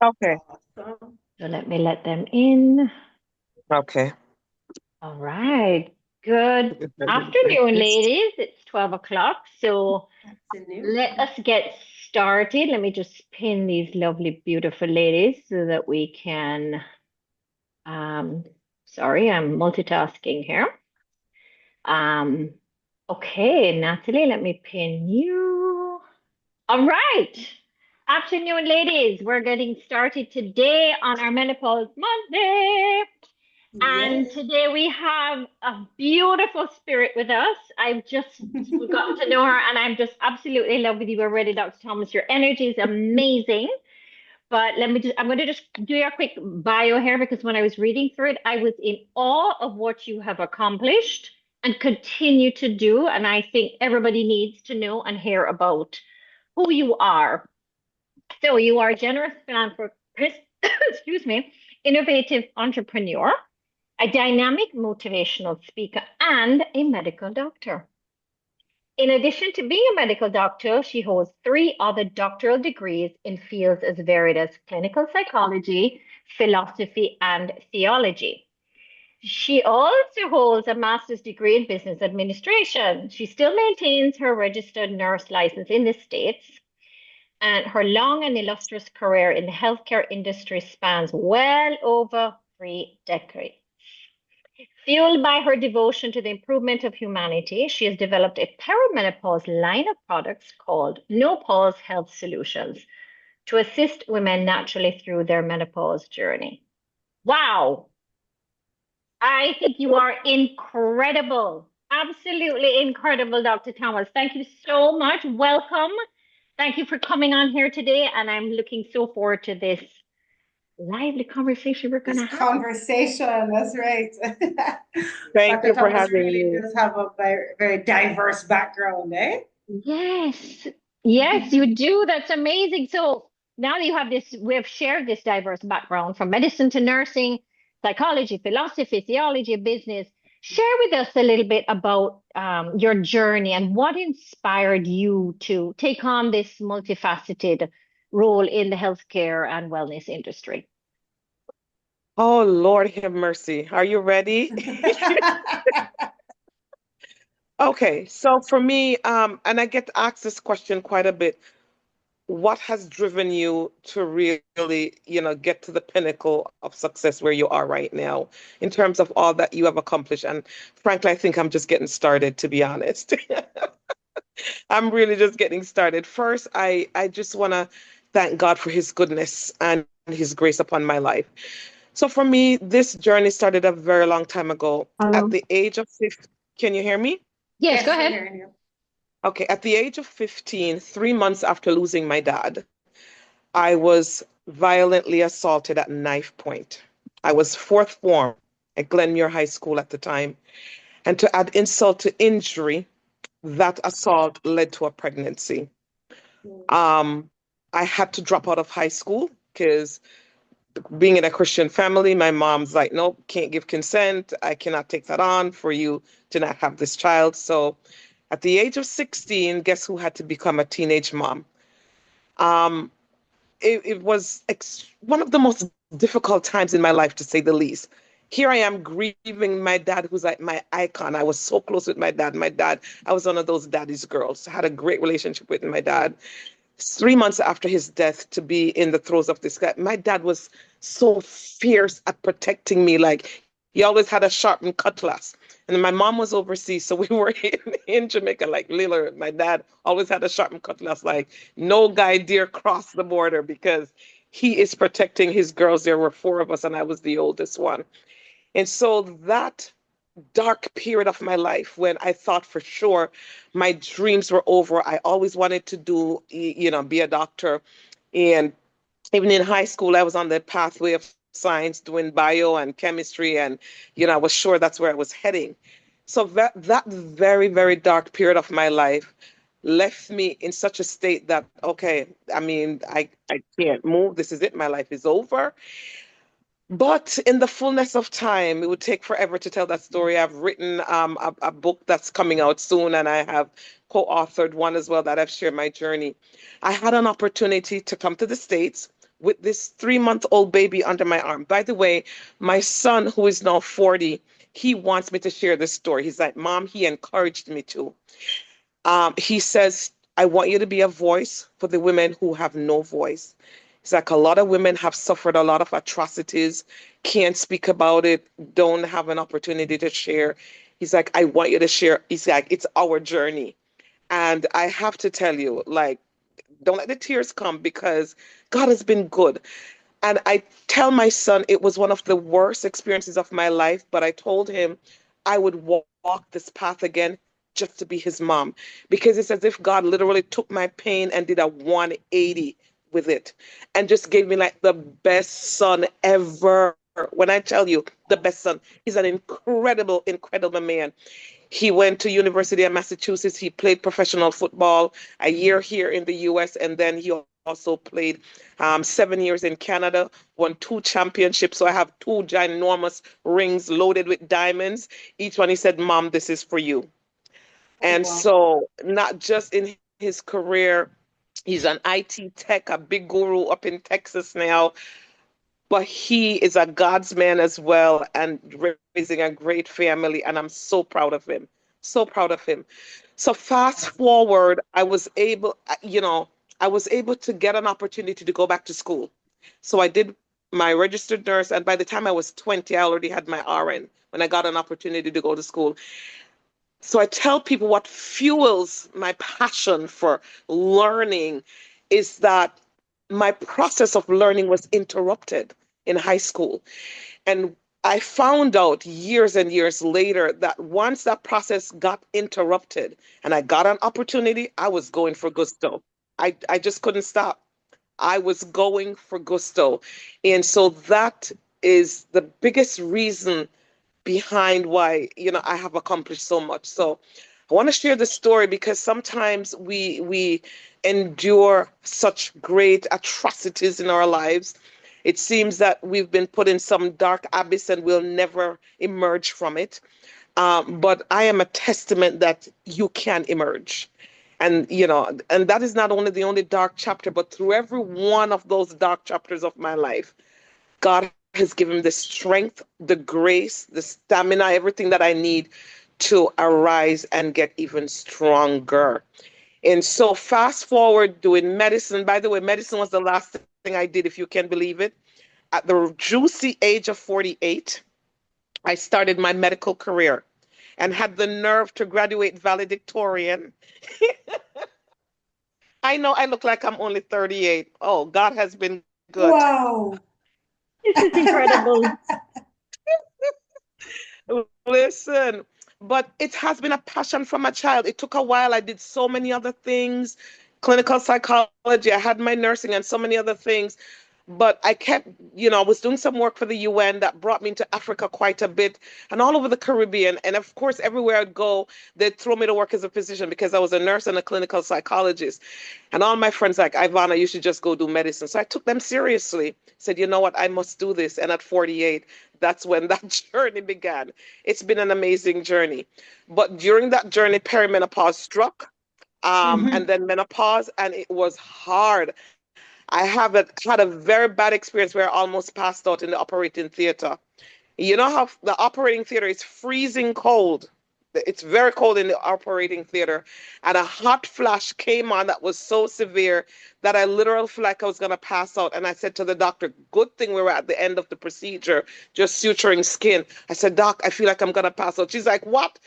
Okay. Awesome. So let me let them in. Okay. All right. Good If I do it like afternoon, this. ladies. It's 12 o'clock. So let Afternoon. us get started. Let me just pin these lovely, beautiful ladies so that we can. Um, sorry, I'm multitasking here. Um, okay, Natalie, let me pin you. All right. Afternoon, ladies. We're getting started today on our Menopause Monday. And Yes. today we have a beautiful spirit with us. I've just gotten to know her and I'm just absolutely in love with you already, Dr. Thomas. Your energy is amazing. But I'm going to just do your quick bio here because when I was reading through it, I was in awe of what you have accomplished and continue to do. And I think everybody needs to know and hear about who you are. So you are a generous philanthropist, excuse me, innovative entrepreneur, a dynamic motivational speaker, and a medical doctor. In addition to being a medical doctor, she holds three other doctoral degrees in fields as varied as clinical psychology, philosophy, and theology. She also holds a master's degree in business administration. She still maintains her registered nurse license in the States, and her long and illustrious career in the healthcare industry spans well over 3 decades. Fueled by her devotion to the improvement of humanity, she has developed a perimenopause line of products called No Pause Health Solutions to assist women naturally through their menopause journey. Wow, I think you are incredible. Absolutely incredible, Dr. Thomas. Thank you so much. Welcome. Thank you for coming on here today, and I'm looking so forward to this lively conversation we're going This to have. conversation, that's right. Thank Dr. you for Thomas having really me. does have a very, very diverse background, eh? Yes, yes, you do. That's amazing. So now that you have this, we have shared this diverse background from medicine to nursing, psychology, philosophy, theology, business. Share with us a little bit about your journey and what inspired you to take on this multifaceted role in the healthcare and wellness industry. Oh, Lord have mercy. Are you ready? Okay, so for me, and I get asked this question quite a bit. What has driven you to really, get to the pinnacle of success where you are right now in terms of all that you have accomplished? And frankly, I think I'm just getting started, to be honest. I'm really just getting started. First, I just want to thank God for his goodness and his grace upon my life. So for me, this journey started a very long time ago. At Hello. the age of 15, can you hear me? Yes, go Yes, we're ahead. hearing you. Okay, at the age of 15, 3 months after losing my dad, I was violently assaulted at knife point. I was fourth form at Glenmuir High School at the time. And to add insult to injury, that assault led to a pregnancy. Um, I had to drop out of high school because being in a Christian family, my mom's like, nope, can't give consent. I cannot take that on for you to not have this child. So at the age of 16, guess who had to become a teenage mom? Um, it was one of the most difficult times in my life, to say the least. Here I am grieving my dad, who's like my icon. I was so close with my dad. My dad, I was one of those daddy's girls. I had a great relationship with my dad. 3 months after his death, to be in the throes of this guy, my dad was so fierce at protecting me. Like he always had a sharpened cutlass. And then my mom was overseas, so we were in Jamaica, like Lila. My dad always had a sharpened cutlass, like no guy dare cross the border because he is protecting his girls. There were four of us, and I was the oldest one. And so that dark period of my life when I thought for sure my dreams were over. I always wanted to do, be a doctor. And even in high school, I was on the pathway of science, doing bio and chemistry. And, I was sure that's where I was heading. So that very, very dark period of my life left me in such a state that, okay, I mean, I can't move. This is it. My life is over. But in the fullness of time, it would take forever to tell that story. I've written a book that's coming out soon, and I have co-authored one as well that I've shared my journey. I had an opportunity to come to the States with this 3-month-old baby under my arm. By the way, my son, who is now 40, he wants me to share this story. He's like, Mom, he encouraged me to. He says, I want you to be a voice for the women who have no voice. It's like a lot of women have suffered a lot of atrocities, can't speak about it, don't have an opportunity to share. He's like, I want you to share. He's like, it's our journey. And I have to tell you, like, don't let the tears come because God has been good. And I tell my son it was one of the worst experiences of my life, but I told him I would walk this path again just to be his mom because it's as if God literally took my pain and did a 180 with it and just gave me like the best son ever. When I tell you the best son, he's an incredible, incredible man. He went to University of Massachusetts. He played professional football a year here in the US, and then he also played 7 years in Canada, won 2 championships. So I have 2 ginormous rings loaded with diamonds. Each one he said, Mom, this is for you. Oh, And wow. so not just in his career, he's an IT tech, a big guru up in Texas now, but he is a God's man as well and raising a great family. And I'm so proud of him. So proud of him. So fast Awesome. forward, I was able to get an opportunity to go back to school. So I did my registered nurse, and by the time I was 20, I already had my RN when I got an opportunity to go to school. So I tell people what fuels my passion for learning is that my process of learning was interrupted in high school. And I found out years and years later that once that process got interrupted and I got an opportunity, I was going for gusto. I just couldn't stop. I was going for gusto. And so that is the biggest reason behind why, I have accomplished so much. So I want to share the story because sometimes we endure such great atrocities in our lives. It seems that we've been put in some dark abyss and we'll never emerge from it. But I am a testament that you can emerge. And that is not only the only dark chapter, but through every one of those dark chapters of my life, God has given me the strength, the grace, the stamina, everything that I need to arise and get even stronger. And so, fast forward doing medicine. By the way, medicine was the last thing I did, if you can believe it. At the juicy age of 48, I started my medical career and had the nerve to graduate valedictorian. I know I look like I'm only 38. Oh, God has been good. Wow. This is incredible. Listen, but it has been a passion from a child. It took a while. I did so many other things, clinical psychology. I had my nursing and so many other things. But I kept, I was doing some work for the UN that brought me into Africa quite a bit and all over the Caribbean. And of course, everywhere I'd go, they'd throw me to work as a physician because I was a nurse and a clinical psychologist. And all my friends like, Ivana, you should just go do medicine. So I took them seriously, said, you know what, I must do this. And at 48, that's when that journey began. It's been an amazing journey. But during that journey, perimenopause struck, and Hmm. then menopause, and it was hard. I have had a very bad experience where I almost passed out in the operating theater. You know how the operating theater is freezing cold. It's very cold in the operating theater. And a hot flash came on that was so severe that I literally felt like I was going to pass out. And I said to the doctor, good thing we were at the end of the procedure, just suturing skin. I said, Doc, I feel like I'm going to pass out. She's like, what?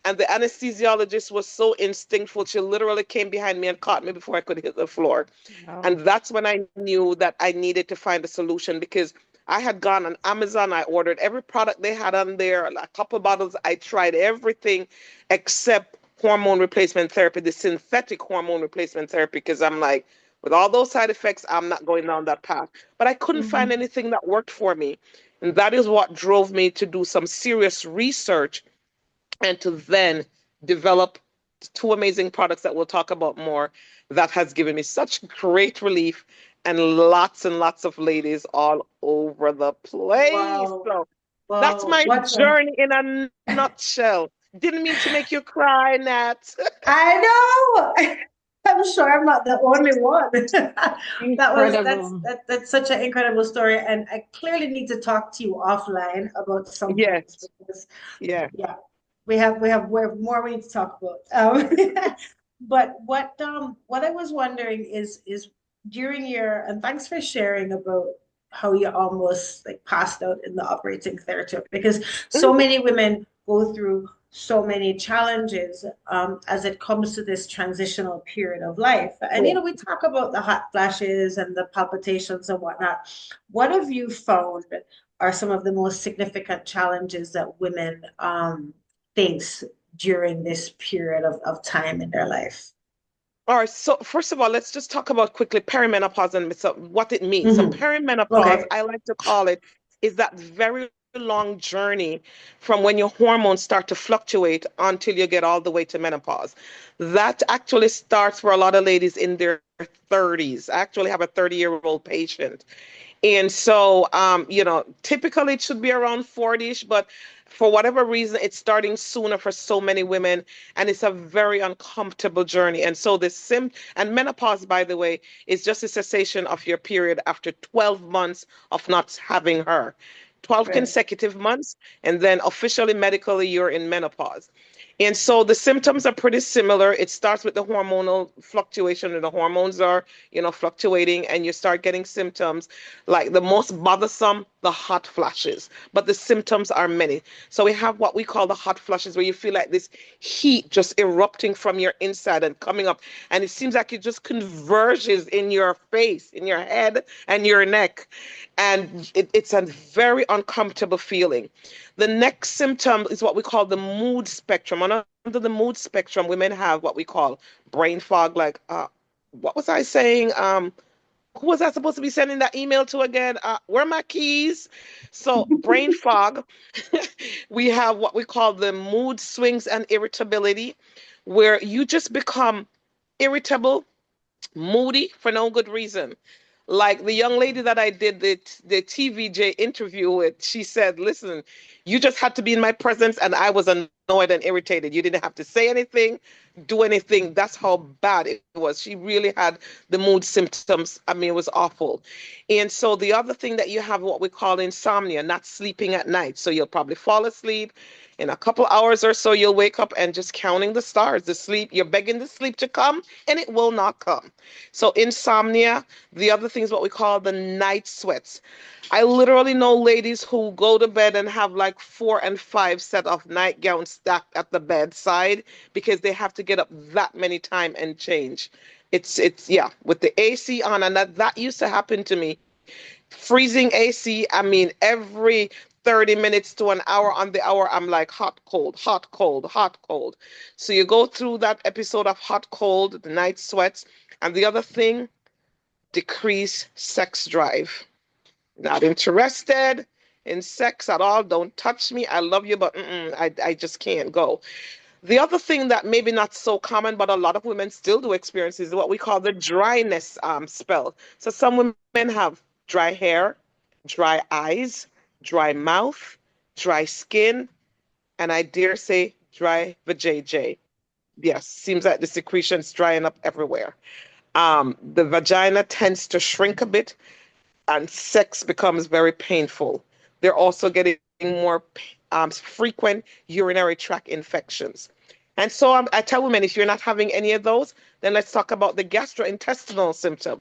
And the anesthesiologist was so instinctful. She literally came behind me and caught me before I could hit the floor. Wow. And that's when I knew that I needed to find a solution because I had gone on Amazon. I ordered every product they had on there, a couple bottles. I tried everything except hormone replacement therapy, the synthetic hormone replacement therapy, because I'm like, with all those side effects, I'm not going down that path. But I couldn't find Hmm. anything that worked for me. And that is what drove me to do some serious research and to then develop 2 amazing products that we'll talk about more that has given me such great relief and lots of ladies all over the place. Wow. So that's Wow. my What's a journey in a nutshell. Didn't mean to make you cry, Nat. I know. I'm sure I'm not the only one. Incredible. That's such an incredible story, and I clearly need to talk to you offline about some things Yes, because yeah. yeah, we have more we need to talk about. But what I was wondering is during your, and thanks for sharing about how you almost like passed out in the operating theater, because so Mhm. many women go through so many challenges as it comes to this transitional period of life. And Yeah. we talk about the hot flashes and the palpitations and whatnot. What have you found are some of the most significant challenges that women face during this period of time in their life? All right, so first of all, let's just talk about quickly perimenopause and so what it means. So Hmm. perimenopause, Okay, I like to call it, is that very long journey from when your hormones start to fluctuate until you get all the way to menopause. That actually starts for a lot of ladies in their 30s. I actually have a 30-year-old patient. And so, typically it should be around 40ish, but for whatever reason, it's starting sooner for so many women, and it's a very uncomfortable journey. And so and menopause, by the way, is just a cessation of your period after 12 months of not having her. 12 right, consecutive months, and then officially medically you're in menopause. And so the symptoms are pretty similar. It starts with the hormonal fluctuation, and the hormones are, fluctuating, and you start getting symptoms like the most bothersome, the hot flashes. But the symptoms are many. So we have what we call the hot flashes, where you feel like this heat just erupting from your inside and coming up. And it seems like it just converges in your face, in your head, and your neck. And it's a very uncomfortable feeling. The next symptom is what we call the mood spectrum. Under the mood spectrum, women have what we call brain fog. Like, what was I saying? Who was I supposed to be sending that email to again? Where are my keys? So, brain fog. We have what we call the mood swings and irritability, where you just become irritable, moody for no good reason. Like the young lady that I did the TVJ interview with, she said, "Listen, you just had to be in my presence, and I was annoyed and irritated. You didn't have to say anything, do anything. That's how bad it was." She really had the mood symptoms. I mean, it was awful. And so the other thing that you have, what we call insomnia, not sleeping at night. So you'll probably fall asleep. In a couple hours or so, you'll wake up and just counting the stars. The sleep, you're begging the sleep to come, and it will not come. So insomnia. The other thing is what we call the night sweats. I literally know ladies who go to bed and have like 4 and 5 set of nightgowns stacked at the bedside because they have to get up that many time and change. It's yeah, with the AC on, and that used to happen to me. Freezing AC, I mean, every 30 minutes to an hour on the hour, I'm like hot, cold, hot, cold, hot, cold. So you go through that episode of hot, cold, the night sweats. And the other thing, decrease sex drive. Not interested in sex at all. Don't touch me. I love you, but I just can't go. The other thing that maybe not so common, but a lot of women still do experience is what we call the dryness spell. So some women have dry hair, dry eyes, dry mouth, dry skin, and I dare say dry vajayjay. Yes, seems like the secretion's drying up everywhere. The vagina tends to shrink a bit, and sex becomes very painful. They're also getting more frequent urinary tract infections. And so I tell women, if you're not having any of those, then let's talk about the gastrointestinal symptoms,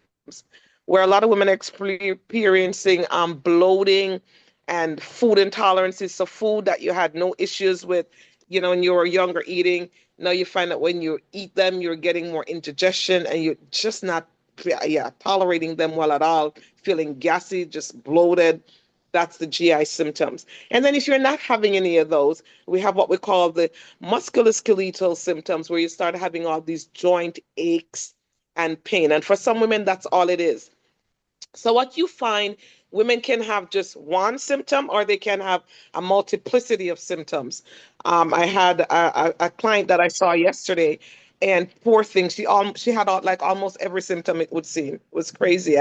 where a lot of women are experiencing bloating and food intolerances. So food that you had no issues with, when you were younger eating. Now you find that when you eat them, you're getting more indigestion, and you're just not, yeah, tolerating them well at all, feeling gassy, just bloated. That's the GI symptoms. And then if you're not having any of those, we have what we call the musculoskeletal symptoms, where you start having all these joint aches and pain. And for some women, that's all it is. So what you find, women can have just one symptom, or they can have a multiplicity of symptoms. I had a client that I saw yesterday, and poor thing, she had like almost every symptom it would seem. It was crazy.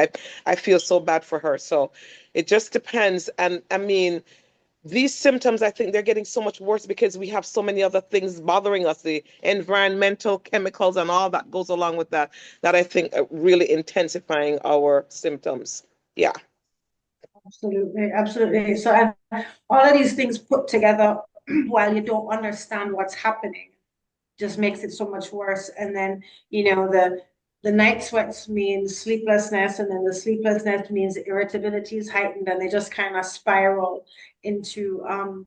I feel so bad for her. So it just depends. And I mean, these symptoms, I think they're getting so much worse because we have so many other things bothering us, the environmental chemicals and all that goes along with that, that I think are really intensifying our symptoms. Yeah. Absolutely, absolutely. So, and all of these things put together while you don't understand what's happening just makes it so much worse. And then, the night sweats means sleeplessness, and then the sleeplessness means irritability is heightened, and they just kind of spiral into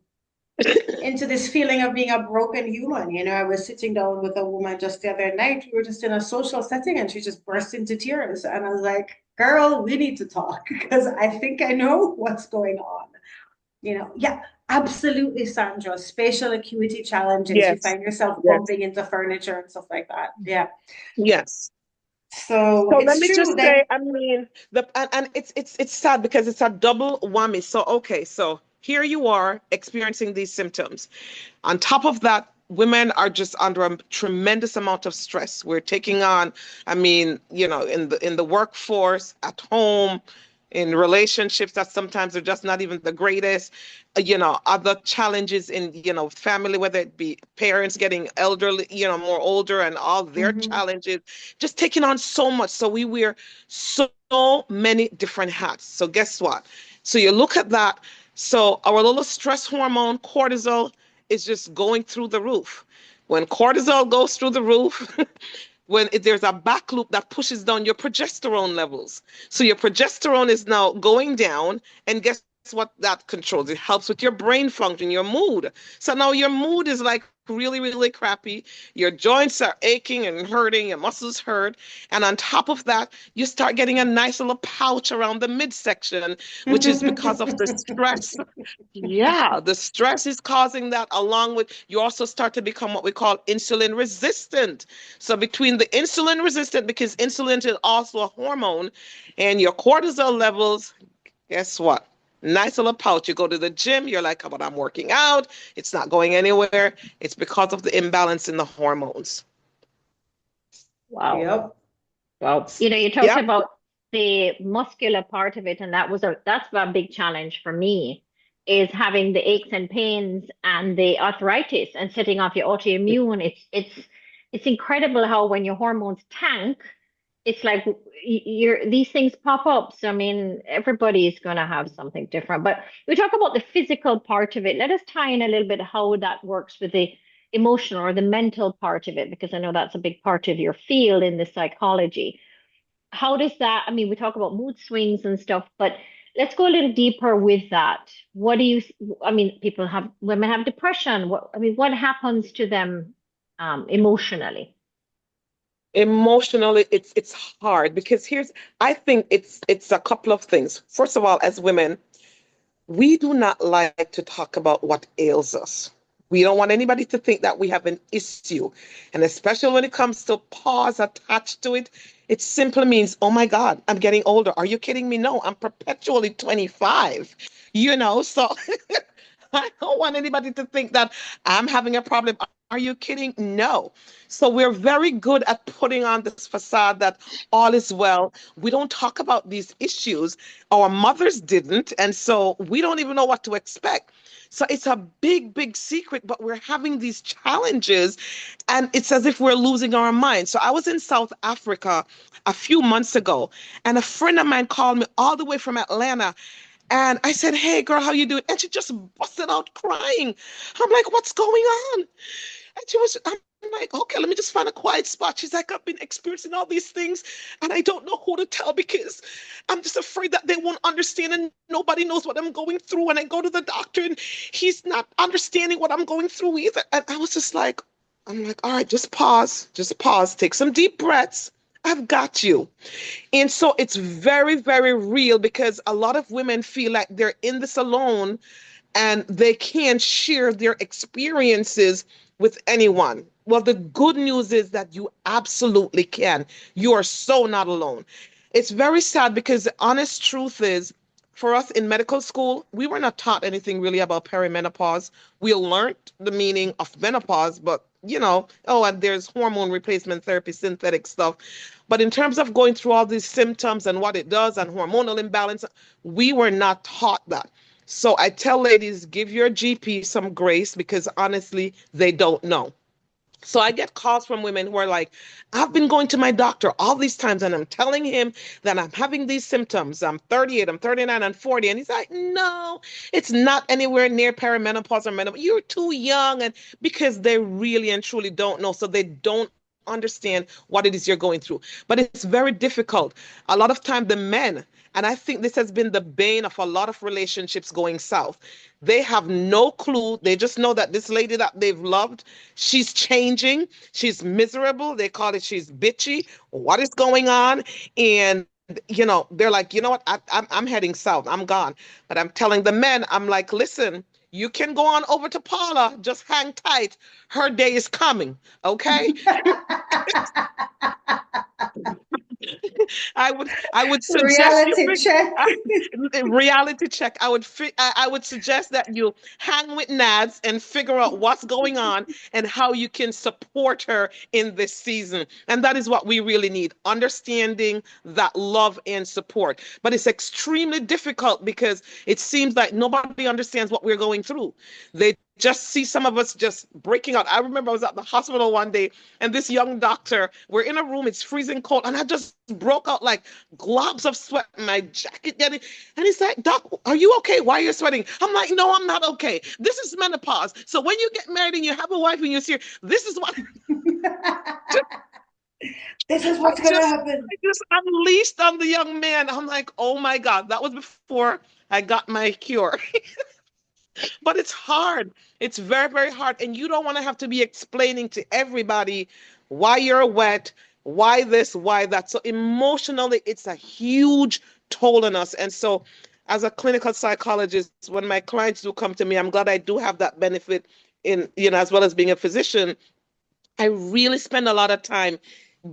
this feeling of being a broken human. I was sitting down with a woman just the other night. We were just in a social setting and she just burst into tears. And I was like, girl, we need to talk because I think I know what's going on. Yeah, absolutely, Sandra. Spatial acuity challenges. You Yes. find yourself Yes. bumping into furniture and stuff like that. Yeah. Yes. So So let it's me true just that. say, I mean, and it's sad because it's a double whammy. So okay, so here you are experiencing these symptoms. On top of that, women are just under a tremendous amount of stress. We're taking on, I mean, in the workforce, at home, in relationships that sometimes are just not even the greatest, other challenges in, family, whether it be parents getting elderly, more older and all their Mhm. challenges, just taking on so much. So we wear so many different hats. So guess what? So you look at that. So our little stress hormone, cortisol, is just going through the roof. When cortisol goes through the roof, there's a back loop that pushes down your progesterone levels. So your progesterone is now going down, and guess what that controls? It helps with your brain function, your mood. So now your mood is like really, really crappy. Your joints are aching and hurting, your muscles hurt. And on top of that, you start getting a nice little pouch around the midsection, which is because of the stress. Yeah, the stress is causing that, along with you also start to become what we call insulin resistant. So between the insulin resistant, because insulin is also a hormone, and your cortisol levels, guess what? Nice little pouch. You go to the gym, you're like, but I'm working out. It's not going anywhere. It's because of the imbalance in the hormones. Wow. Yep. Wow. You talked Yep. about the muscular part of it, and that's a big challenge for me, is having the aches and pains and the arthritis and setting off your autoimmune. It's incredible how when your hormones tank, it's like these things pop up. So I mean, everybody's gonna have something different. But we talk about the physical part of it. Let us tie in a little bit how that works with the emotional or the mental part of it, because I know that's a big part of your field in the psychology. How does that, I mean, we talk about mood swings and stuff, but let's go a little deeper with that. What do you, I mean, women have depression. What happens to them emotionally? Emotionally, it's hard because I think it's a couple of things. First of all, as women, we do not like to talk about what ails us. We don't want anybody to think that we have an issue. And especially when it comes to pause attached to it, it simply means, oh my God, I'm getting older. Are you kidding me? No, I'm perpetually 25. So I don't want anybody to think that I'm having a problem. Are you kidding? No. So we're very good at putting on this facade that all is well. We don't talk about these issues. Our mothers didn't. And so we don't even know what to expect. So it's a big, big secret, but we're having these challenges and it's as if we're losing our minds. So I was in South Africa a few months ago, and a friend of mine called me all the way from Atlanta, and I said, "Hey, girl, how you doing?" And she just busted out crying. I'm like, "What's going on?" And I'm like, "Okay, let me just find a quiet spot." She's like, "I've been experiencing all these things, and I don't know who to tell because I'm just afraid that they won't understand, and nobody knows what I'm going through. And I go to the doctor, and he's not understanding what I'm going through either." And I was just like, I'm like, "All right, just pause, take some deep breaths. I've got you." And so it's very, very real because a lot of women feel like they're in this alone and they can't share their experiences with anyone. Well, the good news is that you absolutely can. You are so not alone. It's very sad because the honest truth is, for us in medical school, we were not taught anything really about perimenopause. We learned the meaning of menopause, but oh, and there's hormone replacement therapy, synthetic stuff. But in terms of going through all these symptoms and what it does and hormonal imbalance, we were not taught that. So I tell ladies, give your GP some grace because honestly, they don't know. So I get calls from women who are like, I've been going to my doctor all these times and I'm telling him that I'm having these symptoms. I'm 38, I'm 39, I'm 40. And he's like, no, it's not anywhere near perimenopause or menopause. You're too young. And because they really and truly don't know. So they don't understand what it is you're going through. But it's very difficult. A lot of time the men, and I think this has been the bane of a lot of relationships going south. They have no clue. They just know that this lady that they've loved, she's changing. She's miserable. They call it she's bitchy. What is going on? And they're like, you know what? I'm heading south. I'm gone. But I'm telling the men, I'm like, listen, you can go on over to Paula. Just hang tight. Her day is coming. Okay. I would suggest you Reality check. reality check. I would suggest that you hang with Nads and figure out what's going on and how you can support her in this season. And that is what we really need, understanding that love and support. But it's extremely difficult because it seems like nobody understands what we're going through. They just see some of us just breaking out. I remember I was at the hospital one day and this young doctor, we're in a room, it's freezing cold, and I just broke out like globs of sweat, my jacket getting, and he's like, Doc, are you okay? Why are you sweating? I'm like, no, I'm not okay. This is menopause. So when you get married and you have a wife and you're here, this is what This is I what's gonna just happen. I just unleashed on the young man. I'm like, oh my God, that was before I got my cure. But it's hard. It's very, very hard. And you don't want to have to be explaining to everybody why you're wet, why this, why that. So emotionally, it's a huge toll on us. And so, as a clinical psychologist, when my clients do come to me, I'm glad I do have that benefit as well as being a physician. I really spend a lot of time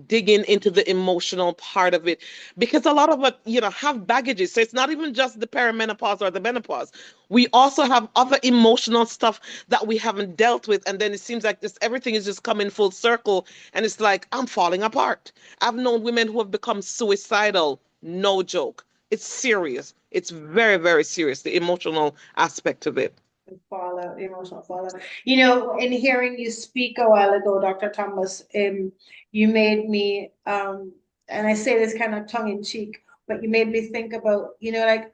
digging into the emotional part of it because a lot of us, have baggages. So it's not even just the perimenopause or the menopause. We also have other emotional stuff that we haven't dealt with. And then it seems like this everything is just coming full circle. And it's like, I'm falling apart. I've known women who have become suicidal. No joke. It's serious. It's very, very serious, the emotional aspect of it. Fallout, emotional fallout. In hearing you speak a while ago, Dr. Thomas, you made me, and I say this kind of tongue in cheek, but you made me think about, like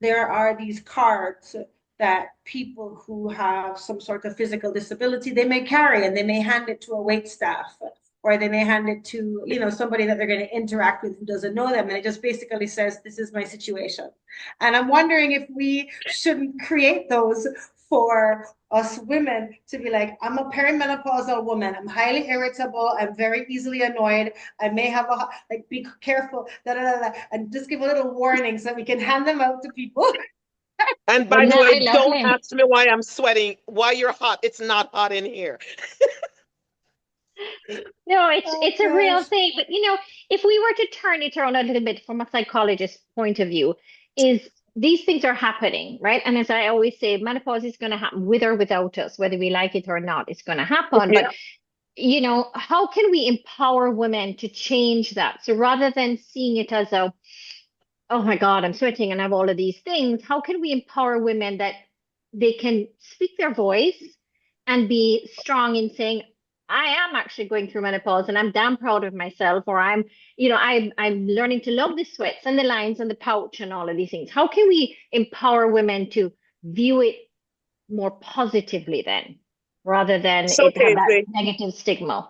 there are these cards that people who have some sort of physical disability, they may carry and they may hand it to a wait staff or they may hand it to, somebody that they're going to interact with who doesn't know them. And it just basically says, this is my situation. And I'm wondering if we shouldn't create those for us women to be like, I'm a perimenopausal woman. I'm highly irritable. I'm very easily annoyed. I may have like, be careful, da, da, da, da, and just give a little warning so we can hand them out to people. And by Wouldn't the that way, be don't lovely? ask me why I'm sweating, why you're hot. It's not hot in here. No, it's Oh it's a real gosh. thing. But if we were to turn it around a little bit from a psychologist's point of view, is these things are happening, right? And as I always say, menopause is going to happen with or without us, whether we like it or not, it's going to happen. But Yeah. how can we empower women to change that? So rather than seeing it as oh my God, I'm sweating and I have all of these things. How can we empower women that they can speak their voice and be strong in saying, I am actually going through menopause and I'm damn proud of myself, or I'm learning to love the sweats and the lines and the pouch and all of these things. How can we empower women to view it more positively then, rather than So, it have that Casey, negative stigma?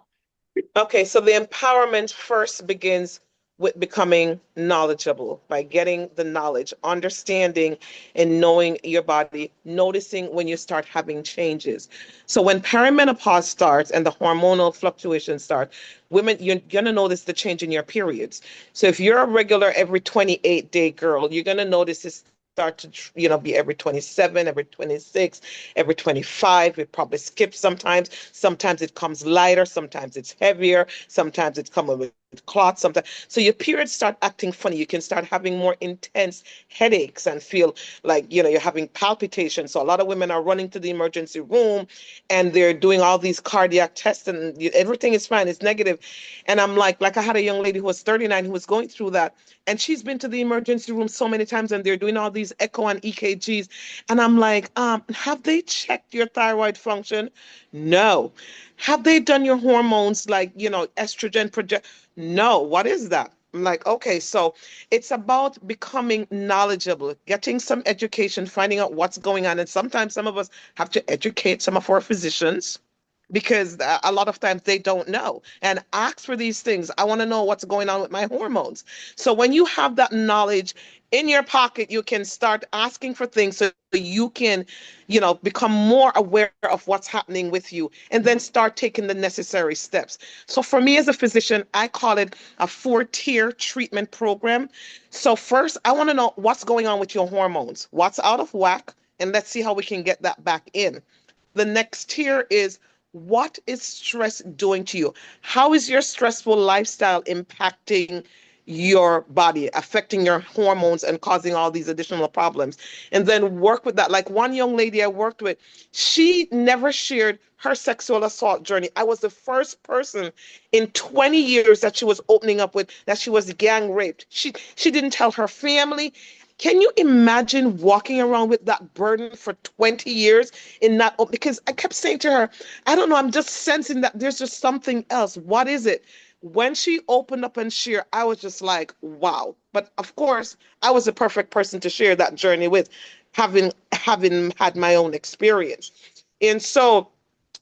okay, so the empowerment first begins with becoming knowledgeable by getting the knowledge, understanding and knowing your body, noticing when you start having changes. So when perimenopause starts and the hormonal fluctuations start, women, you're gonna notice the change in your periods. So if you're a regular every 28-day girl, you're gonna notice this start to be every 27, every 26, every 25. It probably skips sometimes. Sometimes it comes lighter, sometimes it's heavier, sometimes it's coming with clots sometimes. So your periods start acting funny. You can start having more intense headaches and feel like, you're having palpitations. So a lot of women are running to the emergency room and they're doing all these cardiac tests and everything is fine. It's negative. And I'm like I had a young lady who was 39 who was going through that. And she's been to the emergency room so many times and they're doing all these echo and EKGs. And I'm like, have they checked your thyroid function? No. Have they done your hormones like, estrogen project? No. What is that? I'm like, okay, so it's about becoming knowledgeable, getting some education, finding out what's going on. And sometimes some of us have to educate some of our physicians because a lot of times they don't know and ask for these things. I want to know what's going on with my hormones. So when you have that knowledge in your pocket, you can start asking for things so you can, become more aware of what's happening with you and then start taking the necessary steps. So for me as a physician, I call it a 4-tier treatment program. So first, I want to know what's going on with your hormones, what's out of whack, and let's see how we can get that back in. The next tier is what is stress doing to you? How is your stressful lifestyle impacting your body, affecting your hormones and causing all these additional problems? And then work with that. Like one young lady I worked with, she never shared her sexual assault journey. I was the first person in 20 years that she was opening up with that she was gang raped. She didn't tell her family. Can you imagine walking around with that burden for 20 years in that? Because I kept saying to her, I don't know, I'm just sensing that there's just something else. What is it? When she opened up and shared, I was just like, wow. But of course, I was the perfect person to share that journey with, having had my own experience. And so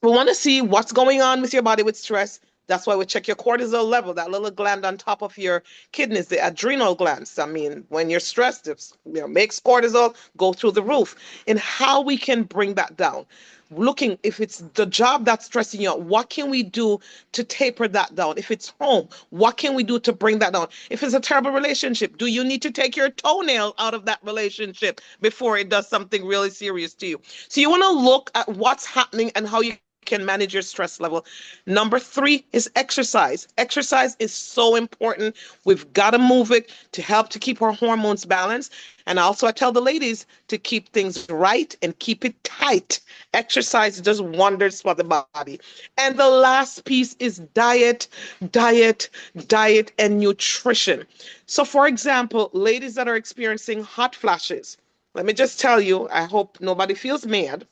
we want to see what's going on with your body with stress. That's why we check your cortisol level, that little gland on top of your kidneys, the adrenal glands. I mean, when you're stressed, it makes cortisol go through the roof. And how we can bring that down. Looking if it's the job that's stressing you out, what can we do to taper that down? If it's home, what can we do to bring that down? If it's a terrible relationship, do you need to take your toenail out of that relationship before it does something really serious to you? So you want to look at what's happening and how you can manage your stress level. Number 3 is exercise. Exercise is so important. We've got to move it to help to keep our hormones balanced. And also I tell the ladies to keep things right and keep it tight. Exercise does wonders for the body. And the last piece is diet, diet, diet, and nutrition. So for example, ladies that are experiencing hot flashes, let me just tell you, I hope nobody feels mad.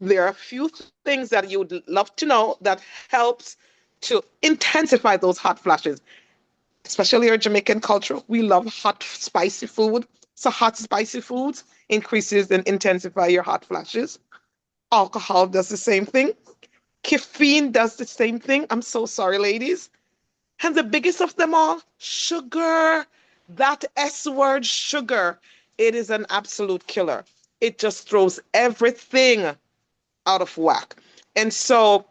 There are a few things that you would love to know that helps to intensify those hot flashes, especially our Jamaican culture. We love hot, spicy food. So hot, spicy foods increases and intensify your hot flashes. Alcohol does the same thing. Caffeine does the same thing. I'm so sorry, ladies. And the biggest of them all, sugar. That S word, sugar. It is an absolute killer. It just throws everything out of whack. And so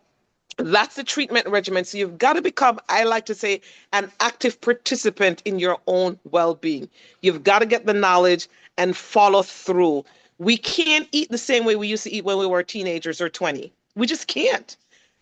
that's the treatment regimen. So you've got to become, I like to say, an active participant in your own well-being. You've got to get the knowledge and follow through. We can't eat the same way we used to eat when we were teenagers or 20. We just can't.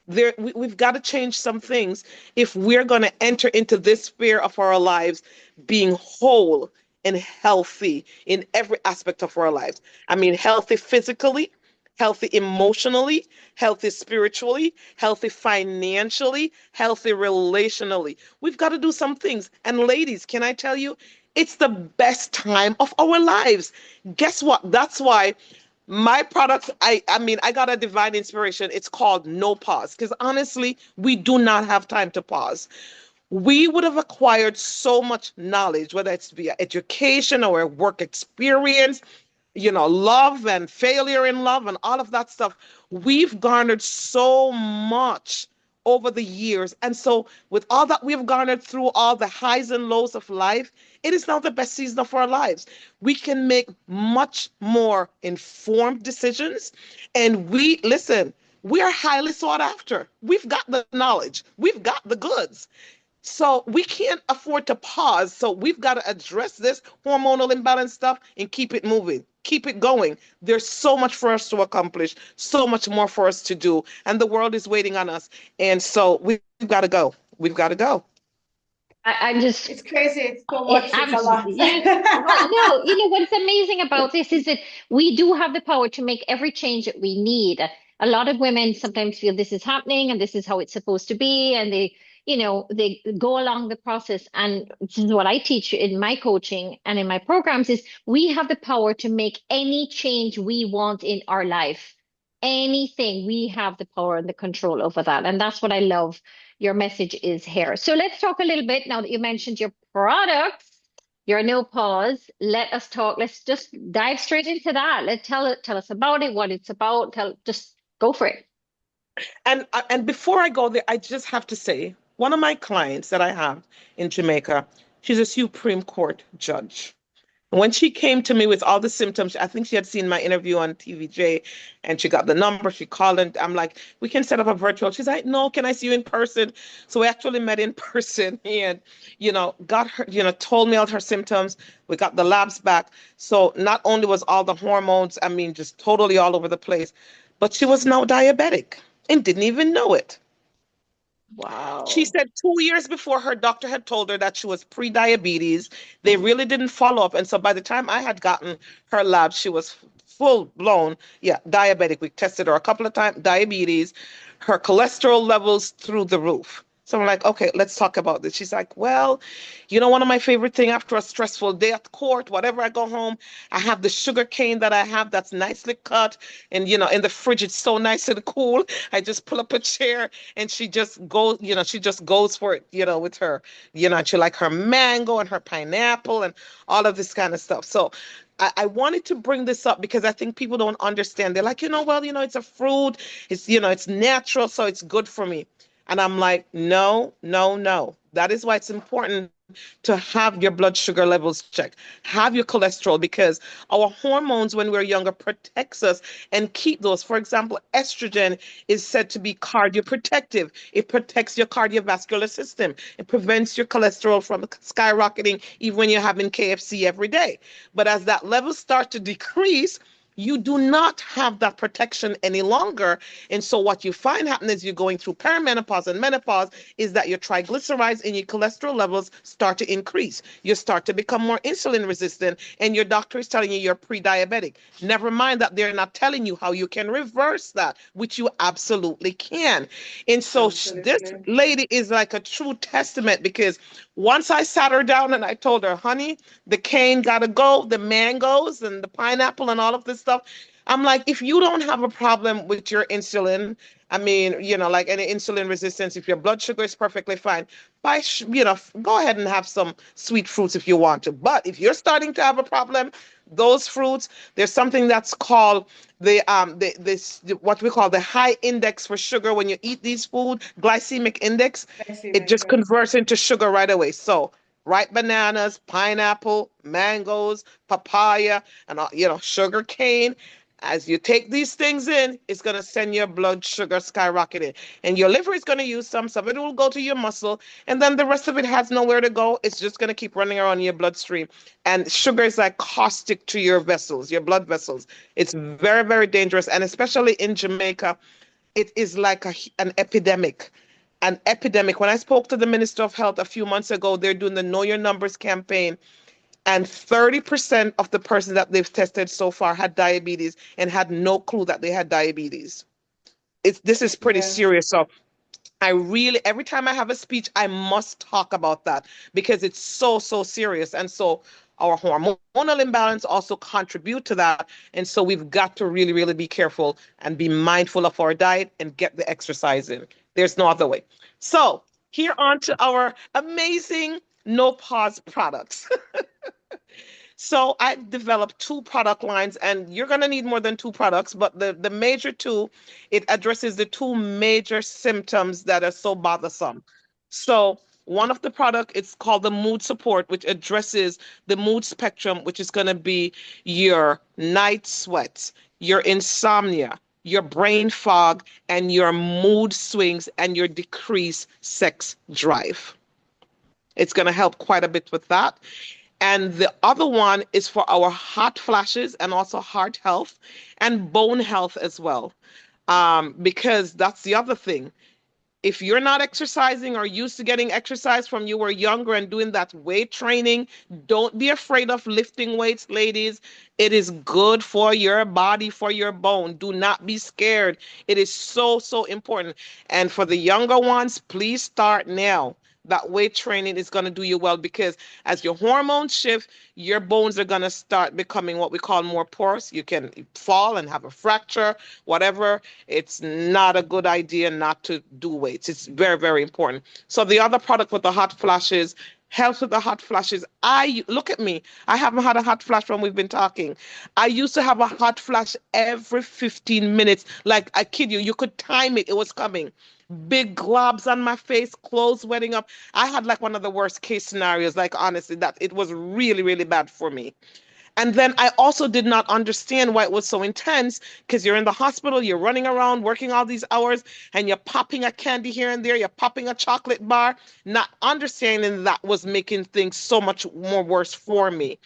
We've got to change some things if we're going to enter into this sphere of our lives being whole and healthy in every aspect of our lives. I mean, healthy physically, healthy emotionally, healthy spiritually, healthy financially, healthy relationally. We've got to do some things. And ladies, can I tell you, it's the best time of our lives. Guess what? That's why my product, I mean, I got a divine inspiration. It's called No Pause. Because honestly, we do not have time to pause. We would have acquired so much knowledge, whether it's via education or work experience, love and failure in love and all of that stuff. We've garnered so much over the years. And so, with all that we've garnered through all the highs and lows of life, it is now the best season of our lives. We can make much more informed decisions. And listen, we are highly sought after. We've got the knowledge, we've got the goods. So we can't afford to pause. So we've got to address this hormonal imbalance stuff and keep it moving, keep it going. There's so much for us to accomplish, so much more for us to do. And the world is waiting on us. And so we've got to go. We've got to go. I'm just It's crazy. It's so much. It's I'm a lot. yeah. Well, no, what's amazing about this is that we do have the power to make every change that we need. A lot of women sometimes feel this is happening and this is how it's supposed to be, and they go along the process. And this is what I teach in my coaching and in my programs is we have the power to make any change we want in our life. Anything, we have the power and the control over that. And that's what I love your message is here. So let's talk a little bit now that you mentioned your products, your no pause. Let us talk. Let's just dive straight into that. Tell us about it, what it's about. Just go for it. And before I go there, I just have to say, one of my clients that I have in Jamaica, she's a Supreme Court judge. When she came to me with all the symptoms, I think she had seen my interview on TVJ and she got the number. She called and I'm like, we can set up a virtual. She's like, no, can I see you in person? So we actually met in person and, got her, told me all her symptoms. We got the labs back. So not only was all the hormones, I mean, just totally all over the place, but she was now diabetic and didn't even know it. She Wow. said 2 years before her doctor had told her that she was pre-diabetes. They really didn't follow up. And so by the time I had gotten her lab, she was full blown, yeah, diabetic. We tested her a couple of times, diabetes, her cholesterol levels through the roof. So I'm like, okay, let's talk about this. She's like, well, one of my favorite thing after a stressful day at court, whatever I go home, I have the sugar cane that I have that's nicely cut. And, in the fridge, it's so nice and cool. I just pull up a chair and she just goes for it, with her, and she like her mango and her pineapple and all of this kind of stuff. So I wanted to bring this up because I think people don't understand. They're like, well, it's a fruit. It's natural, so it's good for me. And I'm like, no, no, no. That is why it's important to have your blood sugar levels checked, have your cholesterol, because our hormones when we're younger protects us and keep those. For example, estrogen is said to be cardioprotective. It protects your cardiovascular system. It prevents your cholesterol from skyrocketing even when you're having KFC every day. But as that level start to decrease, you do not have that protection any longer. And so what you find happening as you're going through perimenopause and menopause is that your triglycerides and your cholesterol levels start to increase. You start to become more insulin resistant and your doctor is telling you you're pre-diabetic. Never mind that they're not telling you how you can reverse that, which you absolutely can. And so this Absolutely. lady is like a true testament because once I sat her down and I told her, honey, the cane gotta go, the mangoes and the pineapple and all of this stuff. I'm like, if you don't have a problem with your insulin, I mean, like any insulin resistance, if your blood sugar is perfectly fine, go ahead and have some sweet fruits if you want to. But if you're starting to have a problem, those fruits, there's something that's called what we call the high index for sugar when you eat these food, glycemic index, I see, it Mike. just converts into sugar right away. So ripe bananas, pineapple, mangoes, papaya, and sugar cane. As you take these things in, it's going to send your blood sugar skyrocketing. And your liver is going to use some of it will go to your muscle, and then the rest of it has nowhere to go. It's just going to keep running around in your bloodstream. And sugar is like caustic to your vessels, your blood vessels. It's very, very dangerous. And especially in Jamaica, it is like an epidemic. An epidemic. When I spoke to the Minister of Health a few months ago, they're doing the Know Your Numbers campaign, and 30% of the persons that they've tested so far had diabetes and had no clue that they had diabetes. This is pretty Yeah. serious. So I really, every time I have a speech, I must talk about that because it's so, so serious. And so our hormonal imbalance also contribute to that. And so we've got to really, really be careful and be mindful of our diet and get the exercise in. There's no other way. So here on to our amazing no pause products. So I developed two product lines, and you're going to need more than two products, but the major two, it addresses the two major symptoms that are so bothersome. So one of the product, it's called the mood support, which addresses the mood spectrum, which is going to be your night sweats, your insomnia, your brain fog, and your mood swings and your decreased sex drive. It's going to help quite a bit with that. And the other one is for our hot flashes and also heart health and bone health as well. Because that's the other thing. if you're not exercising or used to getting exercise from you were younger and doing that weight training, don't be afraid of lifting weights, ladies. It is good for your body, for your bone. Do not be scared. It is so, so important. And for the younger ones, please start now. That weight training is going to do you well because as your hormones shift, your bones are going to start becoming what we call more porous. You can fall and have a fracture, whatever. It's not a good idea not to do weights. It's very, very important. So the other product with the hot flashes helps with the hot flashes. I look at me. I haven't had a hot flash when we've been talking. I used to have a hot flash every 15 minutes. Like I kid you, you could time it. It was coming. Big globs on my face, clothes wetting up. I had like one of the worst case scenarios. Like honestly, that it was really, really bad for me. And then I also did not understand why it was so intense because you're in the hospital, you're running around working all these hours, and you're popping a candy here and there, you're popping a chocolate bar, not understanding that was making things so much more worse for me.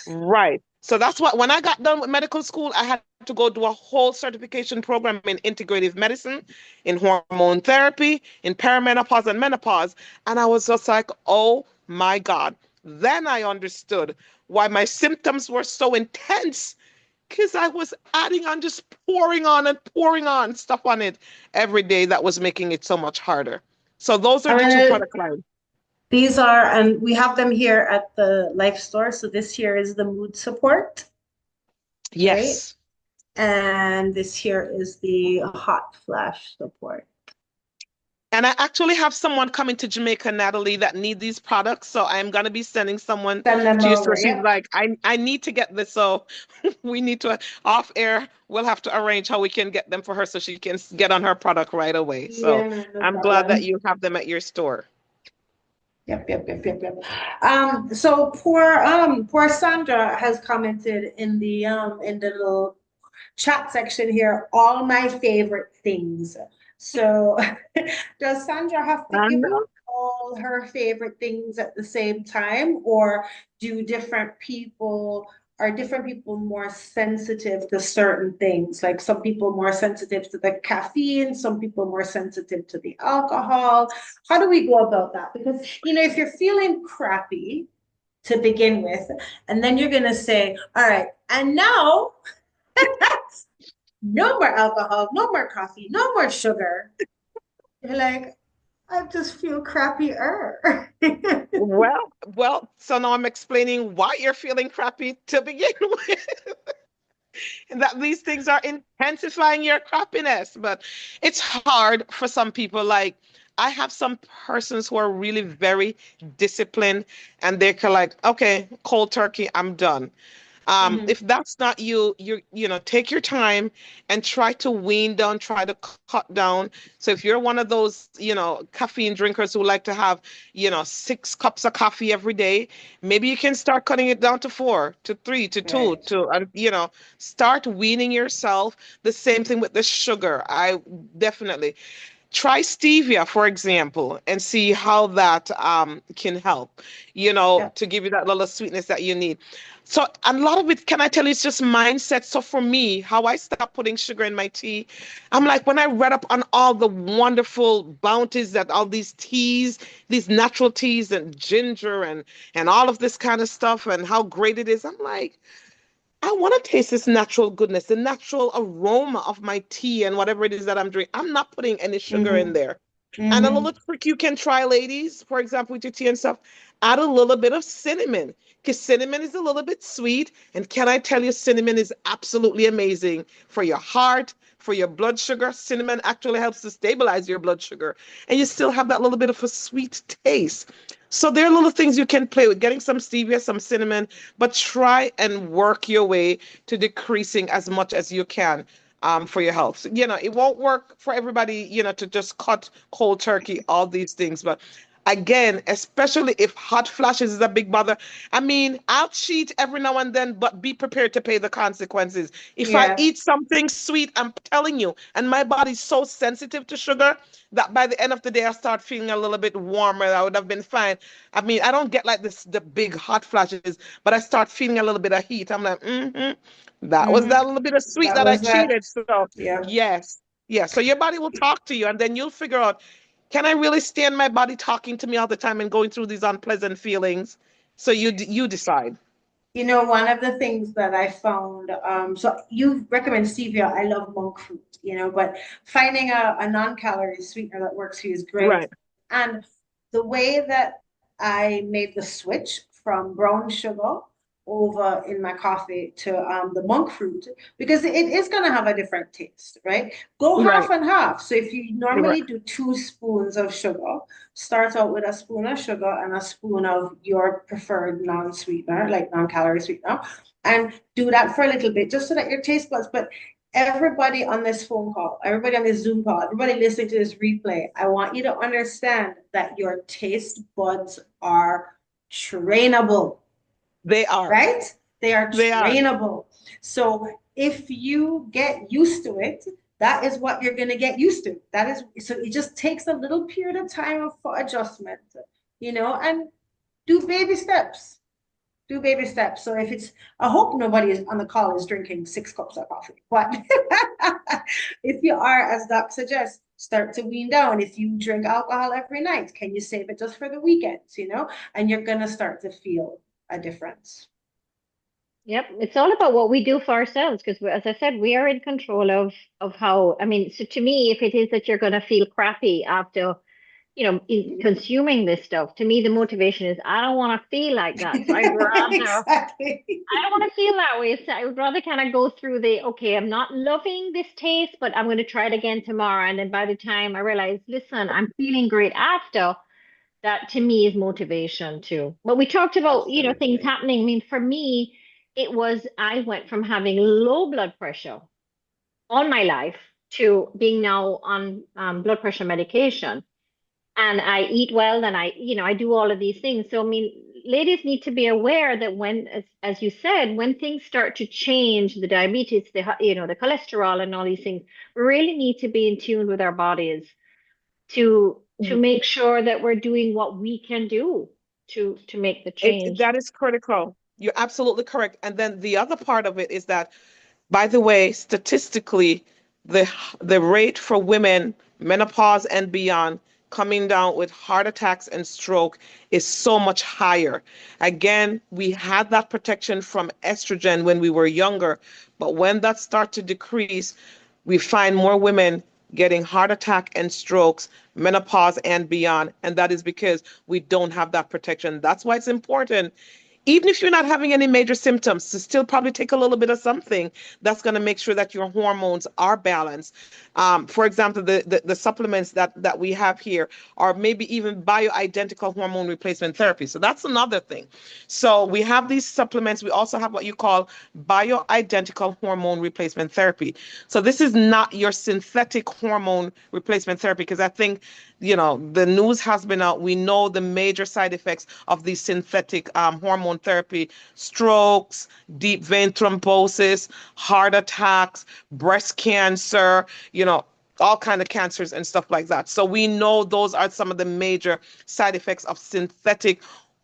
Right. So that's what, when I got done with medical school, I had to go do a whole certification program in integrative medicine, in hormone therapy, in perimenopause and menopause. And I was just like, oh my God. Then I understood why my symptoms were so intense because I was adding on, just pouring on and pouring on stuff on it every day that was making it so much harder. So those are I'm the two gonna, product lines. these are, and we have them here at the Life Store. So this here is the mood support, right? Yes. And this here is the hot flash support. And I actually have someone coming to Jamaica, Natalie, that need these products. So I'm gonna be sending someone Send them to you. So over. she's Yep. like, I need to get this. So we need to off air. We'll have to arrange how we can get them for her so she can get on her product right away. So Yeah, no I'm glad that problem. you have them at your store. Yep, yep, yep, yep, yep. So poor Sandra has commented in the little chat section here, all my favorite things. So does Sandra have to I give out know. all her favorite things at the same time, or do different people more sensitive to certain things? Like some people more sensitive to the caffeine, some people more sensitive to the alcohol. How do we go about that? Because, if you're feeling crappy to begin with, and then you're going to say, all right, and now no more alcohol, no more coffee, no more sugar. You're like, I just feel crappier. So now I'm explaining why you're feeling crappy to begin with. And that these things are intensifying your crappiness. But it's hard for some people. Like I have some persons who are really very disciplined and they're like, okay, cold turkey, I'm done. Mhm. If that's not you, take your time and try to wean down, try to cut down. So if you're one of those, caffeine drinkers who like to have, 6 cups of coffee every day, maybe you can start cutting it down to 4, to 3, to 2, Right. start weaning yourself. The same thing with the sugar. I definitely try stevia, for example, and see how that can help, Yeah. to give you that little sweetness that you need. So a lot of it, can I tell you, it's just mindset. So for me, how I stopped putting sugar in my tea, I'm like, when I read up on all the wonderful bounties that all these teas, these natural teas and ginger and all of this kind of stuff and how great it is, I'm like, I want to taste this natural goodness, the natural aroma of my tea and whatever it is that I'm drinking. I'm not putting any sugar in Hmm. there. And a Hmm. little trick you can try, ladies, for example, with your tea and stuff, add a little bit of cinnamon because cinnamon is a little bit sweet. And can I tell you, cinnamon is absolutely amazing for your heart, for your blood sugar. Cinnamon actually helps to stabilize your blood sugar. And you still have that little bit of a sweet taste. So there are little things you can play with, getting some stevia, some cinnamon, but try and work your way to decreasing as much as you can for your health. So, it won't work for everybody, to just cut cold turkey, all these things. But again, especially if hot flashes is a big bother. I mean, I'll cheat every now and then, but be prepared to pay the consequences. If I Yeah. eat something sweet, I'm telling you, and my body's so sensitive to sugar that by the end of the day, I start feeling a little bit warmer. I would have been fine. I mean, I don't get like the big hot flashes, but I start feeling a little bit of heat. I'm like, that was Hmm. that little bit of sweet That that I was that. cheated. So Yeah. yes, yes. So your body will talk to you, and then you'll figure out, Can I really stand my body talking to me all the time and going through these unpleasant feelings? So you decide. You know, one of the things that I found, so you recommend stevia. I love monk fruit, you know, but finding a non-calorie sweetener that works for you is great. Right, And the way that I made the switch from brown sugar over in my coffee to the monk fruit, because it is going to have a different taste, right? Go half right, and half. So if you right, normally do 2 spoons of sugar, start out with a spoon of sugar and a spoon of your preferred non-sweetener, like non-calorie sweetener, and do that for a little bit, just so that your taste buds. But everybody on this phone call, everybody on this Zoom call, everybody listening to this replay, I want you to understand that your taste buds are trainable, they are. right? They are They are. trainable. So if you get used to it, that is what you're going to get used to. That is, so it just takes a little period of time for adjustment, you know, and do baby steps. Do baby steps. So if it's, I hope nobody is on the call is drinking 6 cups of coffee. But if you are, as Doc suggests, start to wean down. If you drink alcohol every night, can you save it just for the weekends, you know? And you're going to start to feel a difference. Yep, it's all about what we do for ourselves because, as I said, we are in control of how. I mean, so to me, if it is that you're going to feel crappy after, consuming this stuff, to me, the motivation is I don't want to feel like that. So Exactly. I don't want to feel that way. So I would rather kind of go through the, okay, I'm not loving this taste, but I'm going to try it again tomorrow. And then by the time I realize, listen, I'm feeling great after, that to me is motivation too. But we talked about, things Absolutely. happening. I mean, for me, I went from having low blood pressure all my life to being now on blood pressure medication. And I eat well and I do all of these things. So, I mean, ladies need to be aware that when, as you said, when things start to change, the diabetes, the cholesterol and all these things, we really need to be in tune with our bodies to make sure that we're doing what we can do to make the change. That is critical. You're absolutely correct. And then the other part of it is that, by the way, statistically, the the rate for women, menopause and beyond, coming down with heart attacks and stroke is so much higher. Again, we had that protection from estrogen when we were younger, but when that starts to decrease, we find more women getting heart attack and strokes, menopause and beyond, and that is because we don't have that protection. That's why it's important, even if you're not having any major symptoms, to still probably take a little bit of something that's going to make sure that your hormones are balanced. For example, the supplements that we have here are maybe even bioidentical hormone replacement therapy. So that's another thing. So we have these supplements. We also have what you call bioidentical hormone replacement therapy. So this is not your synthetic hormone replacement therapy, because I think, the news has been out. We know the major side effects of these synthetic hormone therapy: strokes, deep vein thrombosis, heart attacks, breast cancer, all kind of cancers and stuff like that. So we know those are some of the major side effects of synthetic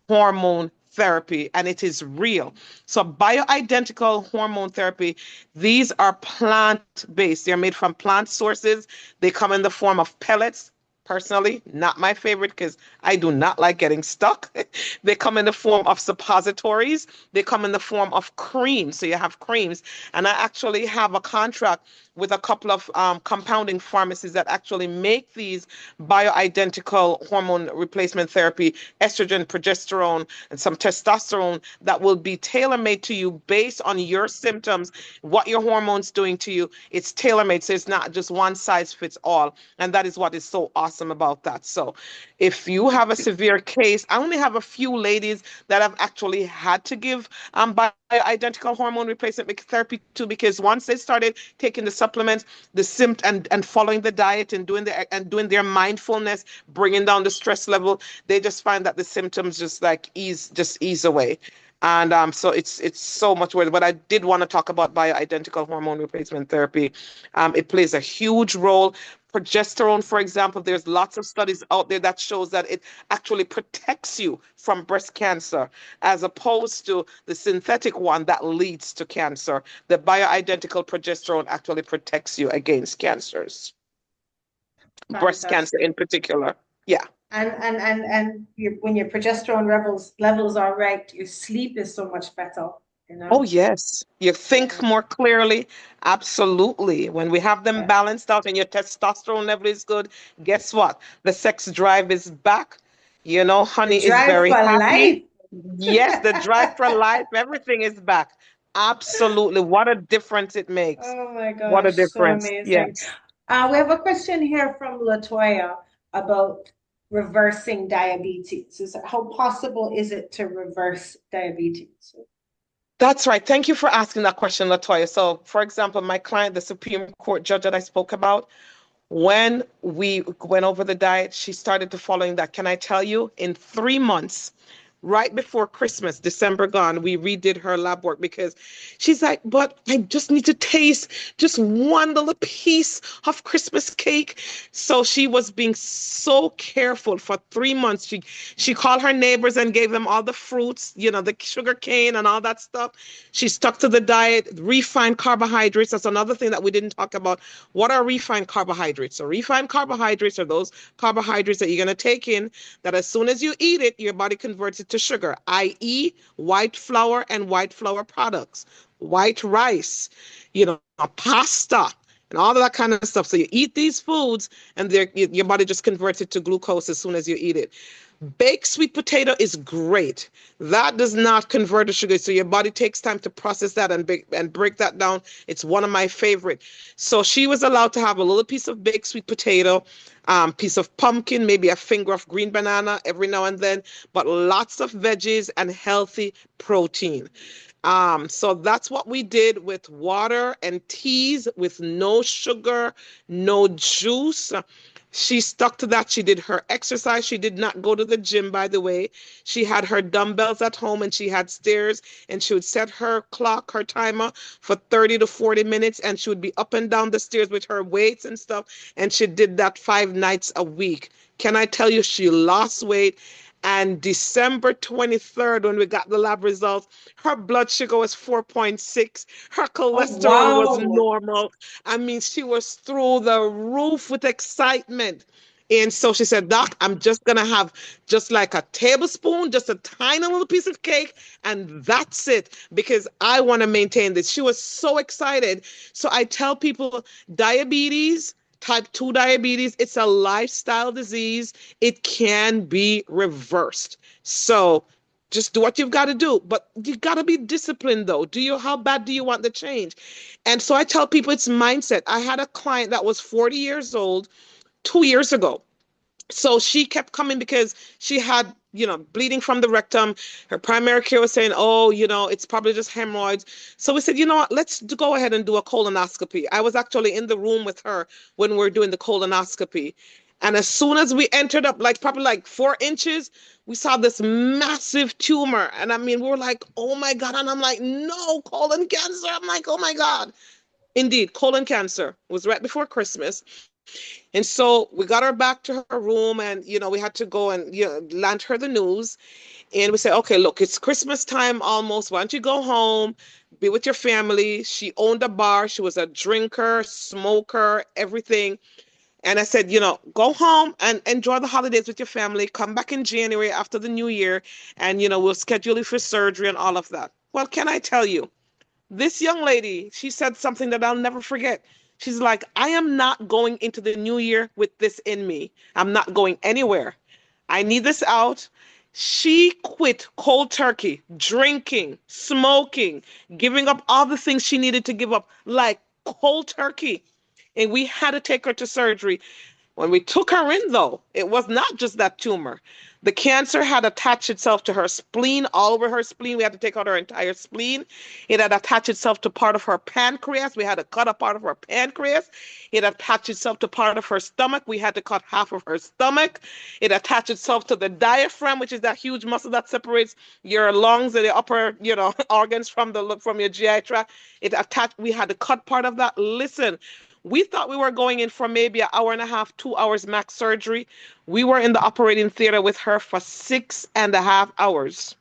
hormone therapy, and it is real. So bioidentical hormone therapy, these are plant-based. They're made from plant sources. They come in the form of pellets. Personally, not my favorite because I do not like getting stuck. They come in the form of suppositories. They come in the form of creams. So you have creams. And I actually have a contract with a couple of compounding pharmacies that actually make these bioidentical hormone replacement therapy, estrogen, progesterone, and some testosterone, that will be tailor-made to you based on your symptoms, what your hormones doing to you. It's tailor-made, so it's not just one size fits all. And that is what is so awesome about that. So if you have a severe case, I only have a few ladies that have actually had to give bioidentical hormone replacement therapy to, because once they started taking the supplements, the and following the diet and doing their mindfulness, bringing down the stress level, they just find that the symptoms just ease away. And so it's so much worse. But I did want to talk about bioidentical hormone replacement therapy. It plays a huge role. Progesterone, for example, there's lots of studies out there that shows that it actually protects you from breast cancer, as opposed to the synthetic one that leads to cancer. The bioidentical progesterone actually protects you against cancers. breast cancer in Fantastic. particular. Yeah. And when your progesterone levels are right, your sleep is so much better, you Oh, know? yes. You think Yeah. more clearly. Absolutely. When we have them Yeah. balanced out and your testosterone level is good, guess what? The sex drive is back. You know, The honey is drive very for happy. life. Yes, the drive for life, everything is back. Absolutely. What a difference it makes. Oh my What a gosh, so difference. amazing. Yes. We have a question here from Latoya about reversing diabetes. How possible is it to reverse diabetes? That's right. Thank you for asking that question, Latoya. So, for example, my client, the Supreme Court judge that I spoke about, when we went over the diet, she started to following that. Can I tell you, in 3 months, right before Christmas, December gone, we redid her lab work because she's like, but I just need to taste just one little piece of Christmas cake. So she was being so careful for 3 months. She called her neighbors and gave them all the fruits, you know, the sugar cane and all that stuff. She stuck to the diet, refined carbohydrates. That's another thing that we didn't talk about. What are refined carbohydrates? So refined carbohydrates are those carbohydrates that you're going to take in that as soon as you eat it, your body converts it to sugar, i.e., white flour and white flour products, white rice, you know, pasta, and all of that kind of stuff. So you eat these foods, and your body just converts it to glucose as soon as you eat it. Baked sweet potato is great. That does not convert to sugar, so your body takes time to process that and break that down. It's one of my favorite. So she was allowed to have a little piece of baked sweet potato, piece of pumpkin, maybe a finger of green banana every now and then, but lots of veggies and healthy protein. So that's what we did with water and teas with no sugar, no juice. She stuck to that. She did her exercise. She did not go to the gym, by the way. She had her dumbbells at home and she had stairs, and she would set her clock, her timer for 30 to 40 minutes, and she would be up and down the stairs with her weights and stuff. And she did that 5 nights a week. Can I tell you, she lost weight? And December 23rd, when we got the lab results, her blood sugar was 4.6. Her Oh, cholesterol was wow. normal. I mean, she was through the roof with excitement. And so she said, Doc, I'm just going to have just like a tablespoon, just a tiny little piece of cake, and that's it, because I want to maintain this. She was so excited. So I tell people diabetes, type 2 diabetes, it's a lifestyle disease. It can be reversed. So just do what you've got to do, but you got to be disciplined though. How bad do you want the change? And so I tell people it's mindset. I had a client that was 40 years old 2 years ago. So she kept coming because she had, bleeding from the rectum. Her primary care was saying, oh, it's probably just hemorrhoids. So we said, you know what, let's go ahead and do a colonoscopy. I was actually in the room with her when we were doing the colonoscopy. And as soon as we entered up, like probably like 4 inches, we saw this massive tumor. And I mean, we were like, oh my God. And I'm like, no, colon cancer. I'm like, oh my God. Indeed, colon cancer. It was right before Christmas. And so we got her back to her room, and we had to go and land her the news. And we said, okay, look, it's Christmas time almost. Why don't you go home, be with your family? She owned a bar. She was a drinker, smoker, everything. And I said, go home and enjoy the holidays with your family. Come back in January after the new year, and we'll schedule you for surgery and all of that. Well, can I tell you? This young lady, she said something that I'll never forget. She's like, I am not going into the new year with this in me. I'm not going anywhere. I need this out. She quit cold turkey, drinking, smoking, giving up all the things she needed to give up, like cold turkey. And we had to take her to surgery. When we took her in, though, it was not just that tumor. The cancer had attached itself to her spleen, all over her spleen. We had to take out her entire spleen. It had attached itself to part of her pancreas. We had to cut a part of her pancreas. It attached itself to part of her stomach. We had to cut half of her stomach. It attached itself to the diaphragm, which is that huge muscle that separates your lungs and the upper, organs from your GI tract. It attached. We had to cut part of that. Listen, we thought we were going in for maybe an hour and a half, 2 hours max surgery. We were in the operating theater with her for 6.5 hours.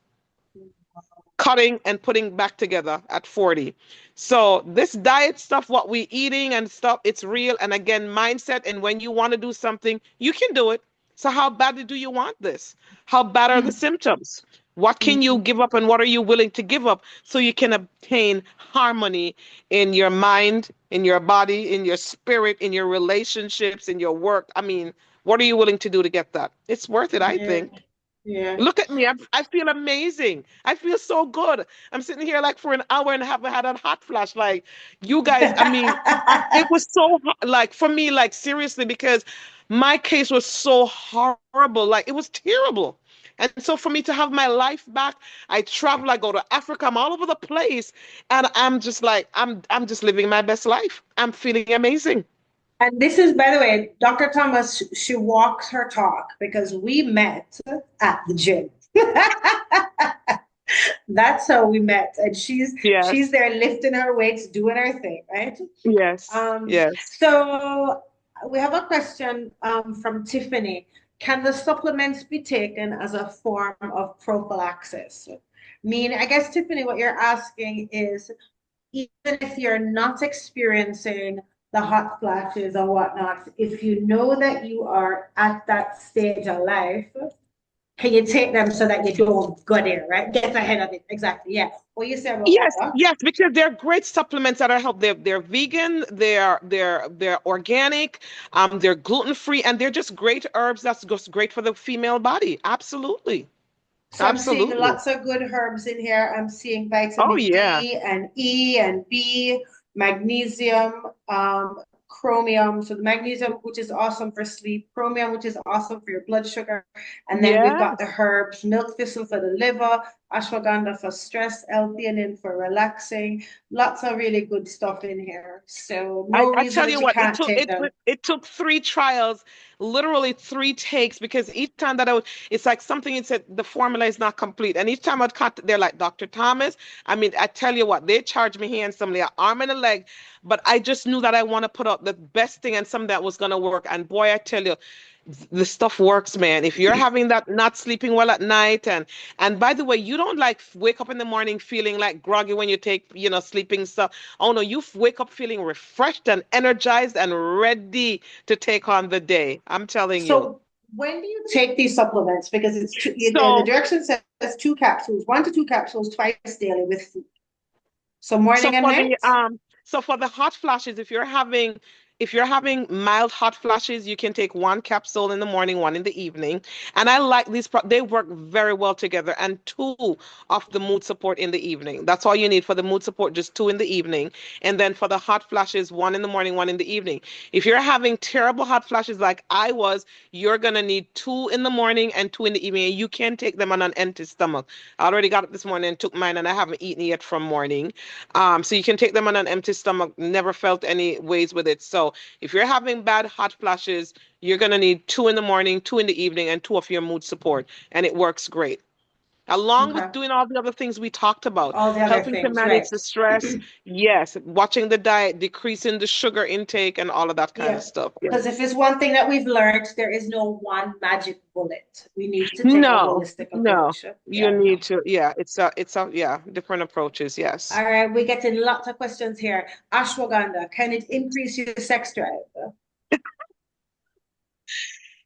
cutting and putting back together at 40. So this diet stuff, what we eating and stuff, it's real. And again, mindset. And when you want to do something, you can do it. So how badly do you want this? How bad are the symptoms? What can you give up and what are you willing to give up so you can obtain harmony in your mind, in your body, in your spirit, in your relationships, in your work? I mean, what are you willing to do to get that? It's worth it, I Yeah. think. Yeah. Look at me. I feel amazing. I feel so good. I'm sitting here like for an hour and haven't had a hot flash. Like you guys, I mean, it was so like for me, like seriously, because my case was so horrible. Like it was terrible. And so for me to have my life back, I travel, I go to Africa, I'm all over the place. And I'm just like, I'm just living my best life. I'm feeling amazing. And this is, by the way, Dr. Thomas, she walks her talk because we met at the gym. That's how we met. And she's Yes. there lifting her weights, doing her thing, right? Yes. Um, Yes. so we have a question from Tiffany. Can the supplements be taken as a form of prophylaxis? I guess, Tiffany, what you're asking is even if you're not experiencing the hot flashes or whatnot, if you know that you are at that stage of life, can you take them so that you don't go there, right? Get ahead of it. Exactly. Yeah. What you say about that, Yes, Doc? yes, because they're great supplements that are help. They're vegan, they're organic, they're gluten free, and they're just great herbs that's just great for the female body. Absolutely, So I'm seeing absolutely. lots of good herbs in here. I'm seeing Oh vitamin yeah, D and E and B, magnesium, chromium. So the magnesium, which is awesome for sleep, chromium, which is awesome for your blood sugar. And then we've yeah. got the herbs, milk thistle for the liver, ashwagandha for stress, L-theanine for relaxing. Lots of really good stuff in here. So no I reason tell that you you what, can't take them. it took three trials, literally three takes, because each time that it's like something it said the formula is not complete, and each time I'd cut, they're like Dr. Thomas. I mean, I tell you what, they charged me handsomely, an arm and a leg, but I just knew that I want to put out the best thing and something that was gonna work. And boy, I tell you, the stuff works, man. If you're having that not sleeping well at night, and by the way, you don't like wake up in the morning feeling like groggy when you take, sleeping stuff. Oh no, you wake up feeling refreshed and energized and ready to take on the day. I'm telling you. So when do you take these supplements? Because it's the So direction says 2 capsules, 1 to 2 capsules twice daily with food. So So morning and for the night? hot flashes, if you're having mild hot flashes, you can take one capsule in the morning, one in the evening. And I like they work very well together, and two of the mood support in the evening. That's all you need for the mood support, just two in the evening. And then for the hot flashes, one in the morning, one in the evening. If you're having terrible hot flashes like I was, you're gonna need two in the morning and two in the evening. And you can take them on an empty stomach. I already got up this morning and took mine, and I haven't eaten yet from morning. So you can take them on an empty stomach, never felt any ways with it. So if you're having bad hot flashes, you're going to need two in the morning, two in the evening, and two of your mood support. And it works great. Along with Okay. doing all the other things we talked about, All the other helping to things, manage right? the stress, yes, watching the diet, decreasing the sugar intake, and all of that kind of Yeah. stuff. Yeah. Because if it's one thing that we've learned, there is no one magic bullet. We need to take a No, holistic no, approach. you Yeah, no. need to, yeah, yeah, different approaches. Yes. All right, we're getting lots of questions here. Ashwagandha, can it increase your sex drive?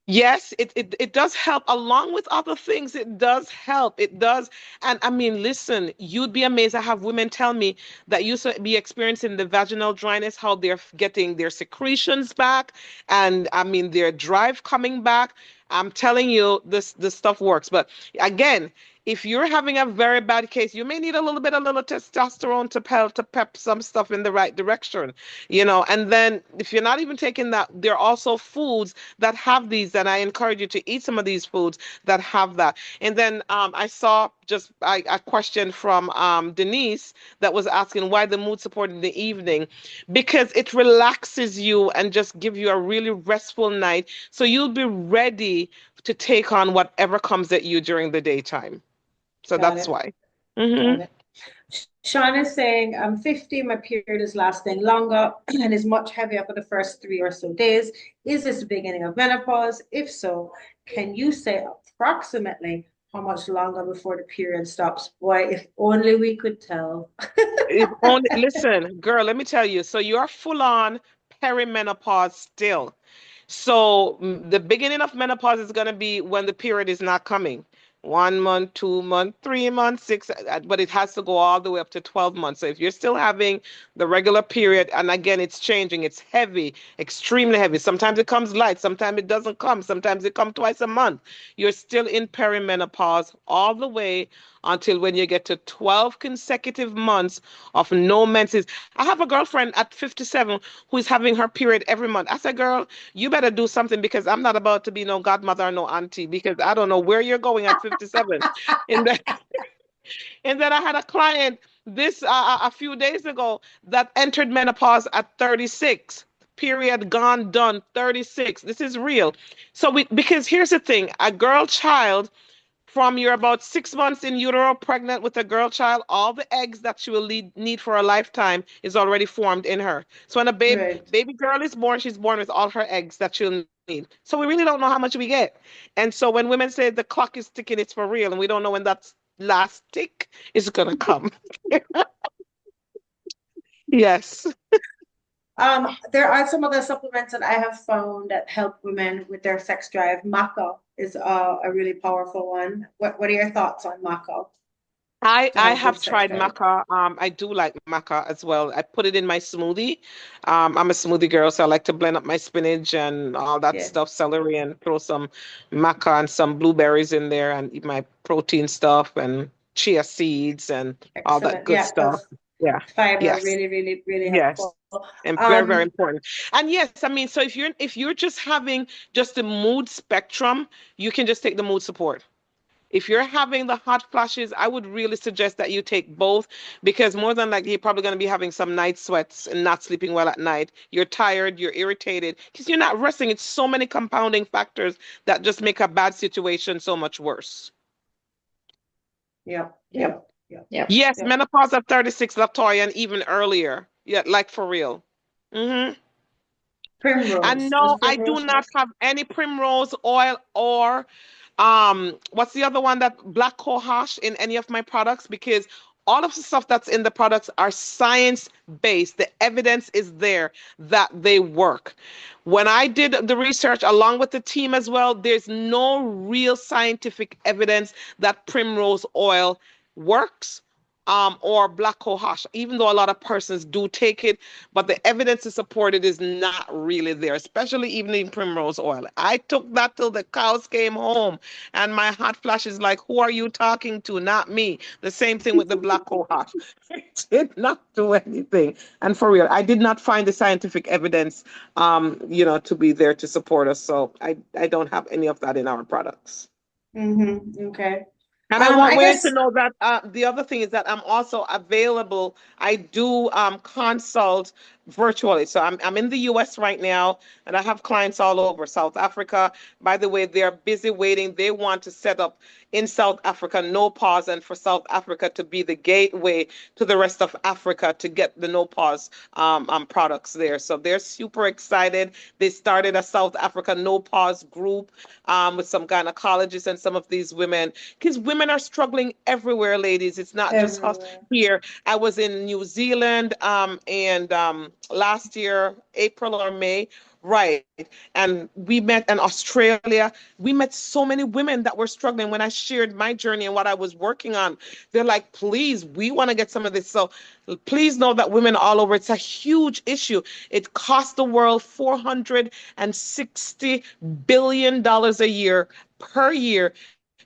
Yes, it does help along with other things. It does help. It does. And I mean, listen, you'd be amazed. I have women tell me that used to be experiencing the vaginal dryness, how they're getting their secretions back, and I mean their drive coming back. I'm telling you, this stuff works. But again, if you're having a very bad case, you may need a little testosterone to pep some stuff in the right direction, And then if you're not even taking that, there are also foods that have these, and I encourage you to eat some of these foods that have that. And then I saw just a question from Denise that was asking why the mood support in the evening, because it relaxes you and just give you a really restful night, so you'll be ready to take on whatever comes at you during the daytime. So Got that's it. why. Hmm. Got it. Sean is saying, I'm 50, my period is lasting longer and is much heavier for the first 3 or so days. Is this the beginning of menopause? If so, can you say approximately how much longer before the period stops. Boy, if only we could tell. If only, listen, girl, let me tell you. So you're full on perimenopause still. So the beginning of menopause is going to be when the period is not coming. 1 month, 2 month, 3 months, six, but it has to go all the way up to 12 months. So if you're still having the regular period, and again, it's changing, it's heavy, extremely heavy. Sometimes it comes light, sometimes it doesn't come, sometimes it comes twice a month. You're still in perimenopause all the way until when you get to 12 consecutive months of no menses. I have a girlfriend at 57 who is having her period every month. I said, girl, you better do something because I'm not about to be no godmother or no auntie because I don't know where you're going at 57. And then, and then I had a client this a few days ago that entered menopause at 36. Period gone done 36. This is real. So we because here's the thing, a girl child from you're about 6 months in utero pregnant with a girl child, all the eggs that she will need for a lifetime is already formed in her. So when a Right. baby girl is born, she's born with all her eggs that she'll need. So we really don't know how much we get. And so when women say the clock is ticking, it's for real, and we don't know when that last tick is gonna come. Yes. There are some other supplements that I have found that help women with their sex drive. Maca is a really powerful one. What are your thoughts on maca to I help with have sex tried drive? maca. I do like maca as well. I put it in my smoothie. I'm a smoothie girl, so I like to blend up my spinach and all that Yeah, stuff, celery, and throw some maca and some blueberries in there, and eat my protein stuff and chia seeds and all that excellent. good Yeah, stuff. because Yeah. fiber Yes. really, really, really Yes. helpful. And very, very Um, important. And yes, I mean, so if you're just having just the mood spectrum, you can just take the mood support. If you're having the hot flashes, I would really suggest that you take both because more than likely you're probably going to be having some night sweats and not sleeping well at night. You're tired, you're irritated because you're not resting. It's so many compounding factors that just make a bad situation so much worse. yep, Yep. yep, yep, Yep. Yes, yep. menopause at 36, Latoya, and even earlier. Yeah, like for real. And Primrose. Does no, I do primrose not work? have any primrose oil or what's the other one, that black cohosh in any of my products because all of the stuff that's in the products are science based. The evidence is there that they work. When I did the research along with the team as well, there's no real scientific evidence that primrose oil works. Or black cohosh, even though a lot of persons do take it, but the evidence to support it is not really there, especially even in primrose oil. I took that till the cows came home, and my hot flash is like, who are you talking to? Not me. The same thing with the black cohosh. It did not do anything. And for real, I did not find the scientific evidence, to be there to support us. So I don't have any of that in our products. Okay. And I want I women to guess know that the other thing is that I'm also available. I do consult virtually. So I'm in the US right now, and I have clients all over South Africa. By the way, they're busy waiting. They want to set up in South Africa no pause, and for South Africa to be the gateway to the rest of Africa to get the no pause products there. So they're super excited. They started a South Africa no pause group with some gynecologists and some of these women because women are struggling everywhere, ladies. It's not just us everywhere. here. I was in New Zealand and last year, April or May, right? And we met in Australia. We met so many women that were struggling when I shared my journey and what I was working on. They're like, please, we want to get some of this. So please know that women all over, it's a huge issue. It costs the world $460 billion a year per year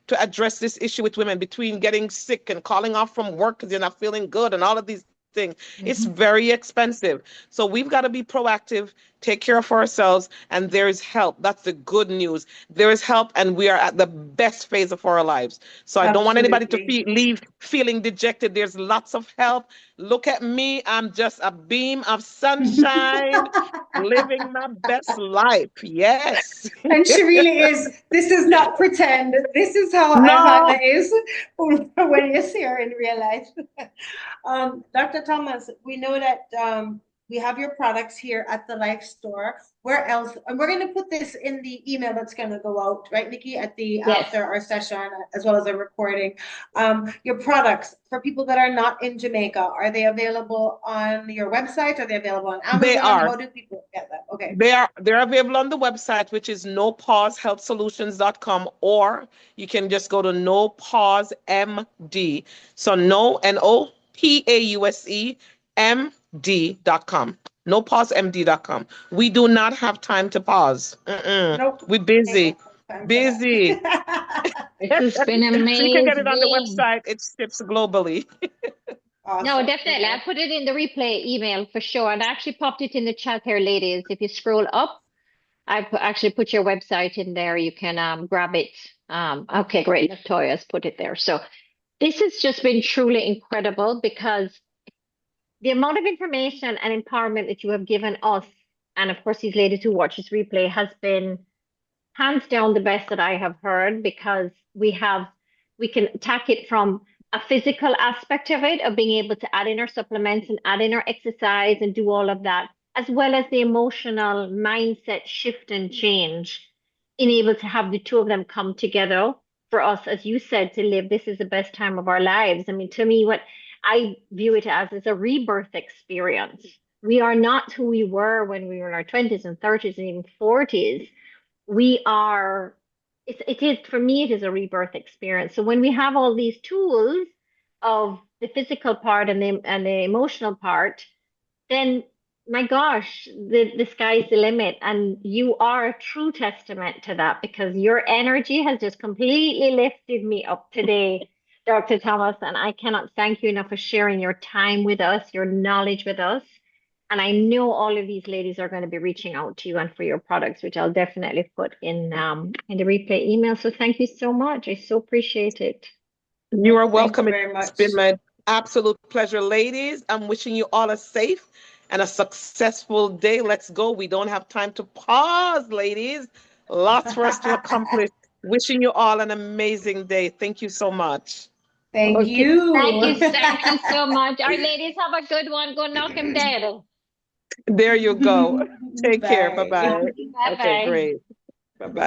to address this issue with women between getting sick and calling off from work because you're not feeling good and all of these things. It's Mhm. very expensive. So we've got to be proactive, take care of ourselves, and there is help. That's the good news. There is help, and we are at the best phase of our lives. So I don't want anybody to Absolutely. leave feeling dejected. There's lots of help. Look at me. I'm just a beam of sunshine, living my best life. Yes. And she really is. This is not pretend. This is how No. Ivanah is when you see her in real life. Dr. Thomas, we know that we have your products here at the Life Store. Where else? And we're going to put this in the email that's going to go out, right, Nikki, at the Yes. after our session, as well as a recording. Your products for people that are not in Jamaica, are they available on your website? Are they available on They Amazon? are. How do people get them? Okay. They're available on the website, which is nopausehealthsolutions.com, or you can just go to No Pause MD. So NoPauseMD.com. NoPauseMD.com. We do not have time to pause. Nope. We're Ain't busy. got time for Busy. that. This has been So you can get it on the amazing. website. It ships globally. No, Awesome. definitely. I Okay. put it in the replay email for sure. And I actually popped it in the chat here, ladies. If you scroll up, actually put your website in there. You can grab it. Okay, great. Latoya's put it there. So this has just been truly incredible because the amount of information and empowerment that you have given us, and of course, these ladies who watch this replay, has been hands down the best that I have heard because we can attack it from a physical aspect of it, of being able to add in our supplements and add in our exercise and do all of that, as well as the emotional mindset shift and change, in able to have the two of them come together for us, as you said, to live. This is the best time of our lives. I mean, to me, what I view it as is a rebirth experience. We are not who we were when we were in our 20s and 30s and even 40s. We are, it is, for me, it is a rebirth experience. So when we have all these tools of the physical part and the emotional part, then my gosh, the sky's the limit. And you are a true testament to that because your energy has just completely lifted me up today, Dr. Thomas. And I cannot thank you enough for sharing your time with us, your knowledge with us. And I know all of these ladies are going to be reaching out to you and for your products, which I'll definitely put in the replay email. So thank you so much. I so appreciate it. You are Thank you welcome. very It's been much. my absolute pleasure, ladies. I'm wishing you all a safe and a successful day. Let's go. We don't have time to pause, ladies. Lots for us to accomplish. Wishing you all an amazing day. Thank you so much. Thank Okay. you. Thank you so much. Our ladies have a good one. Go knock him dead. There you go. Take care. Bye Bye. bye. Bye Okay, bye. great. Bye bye.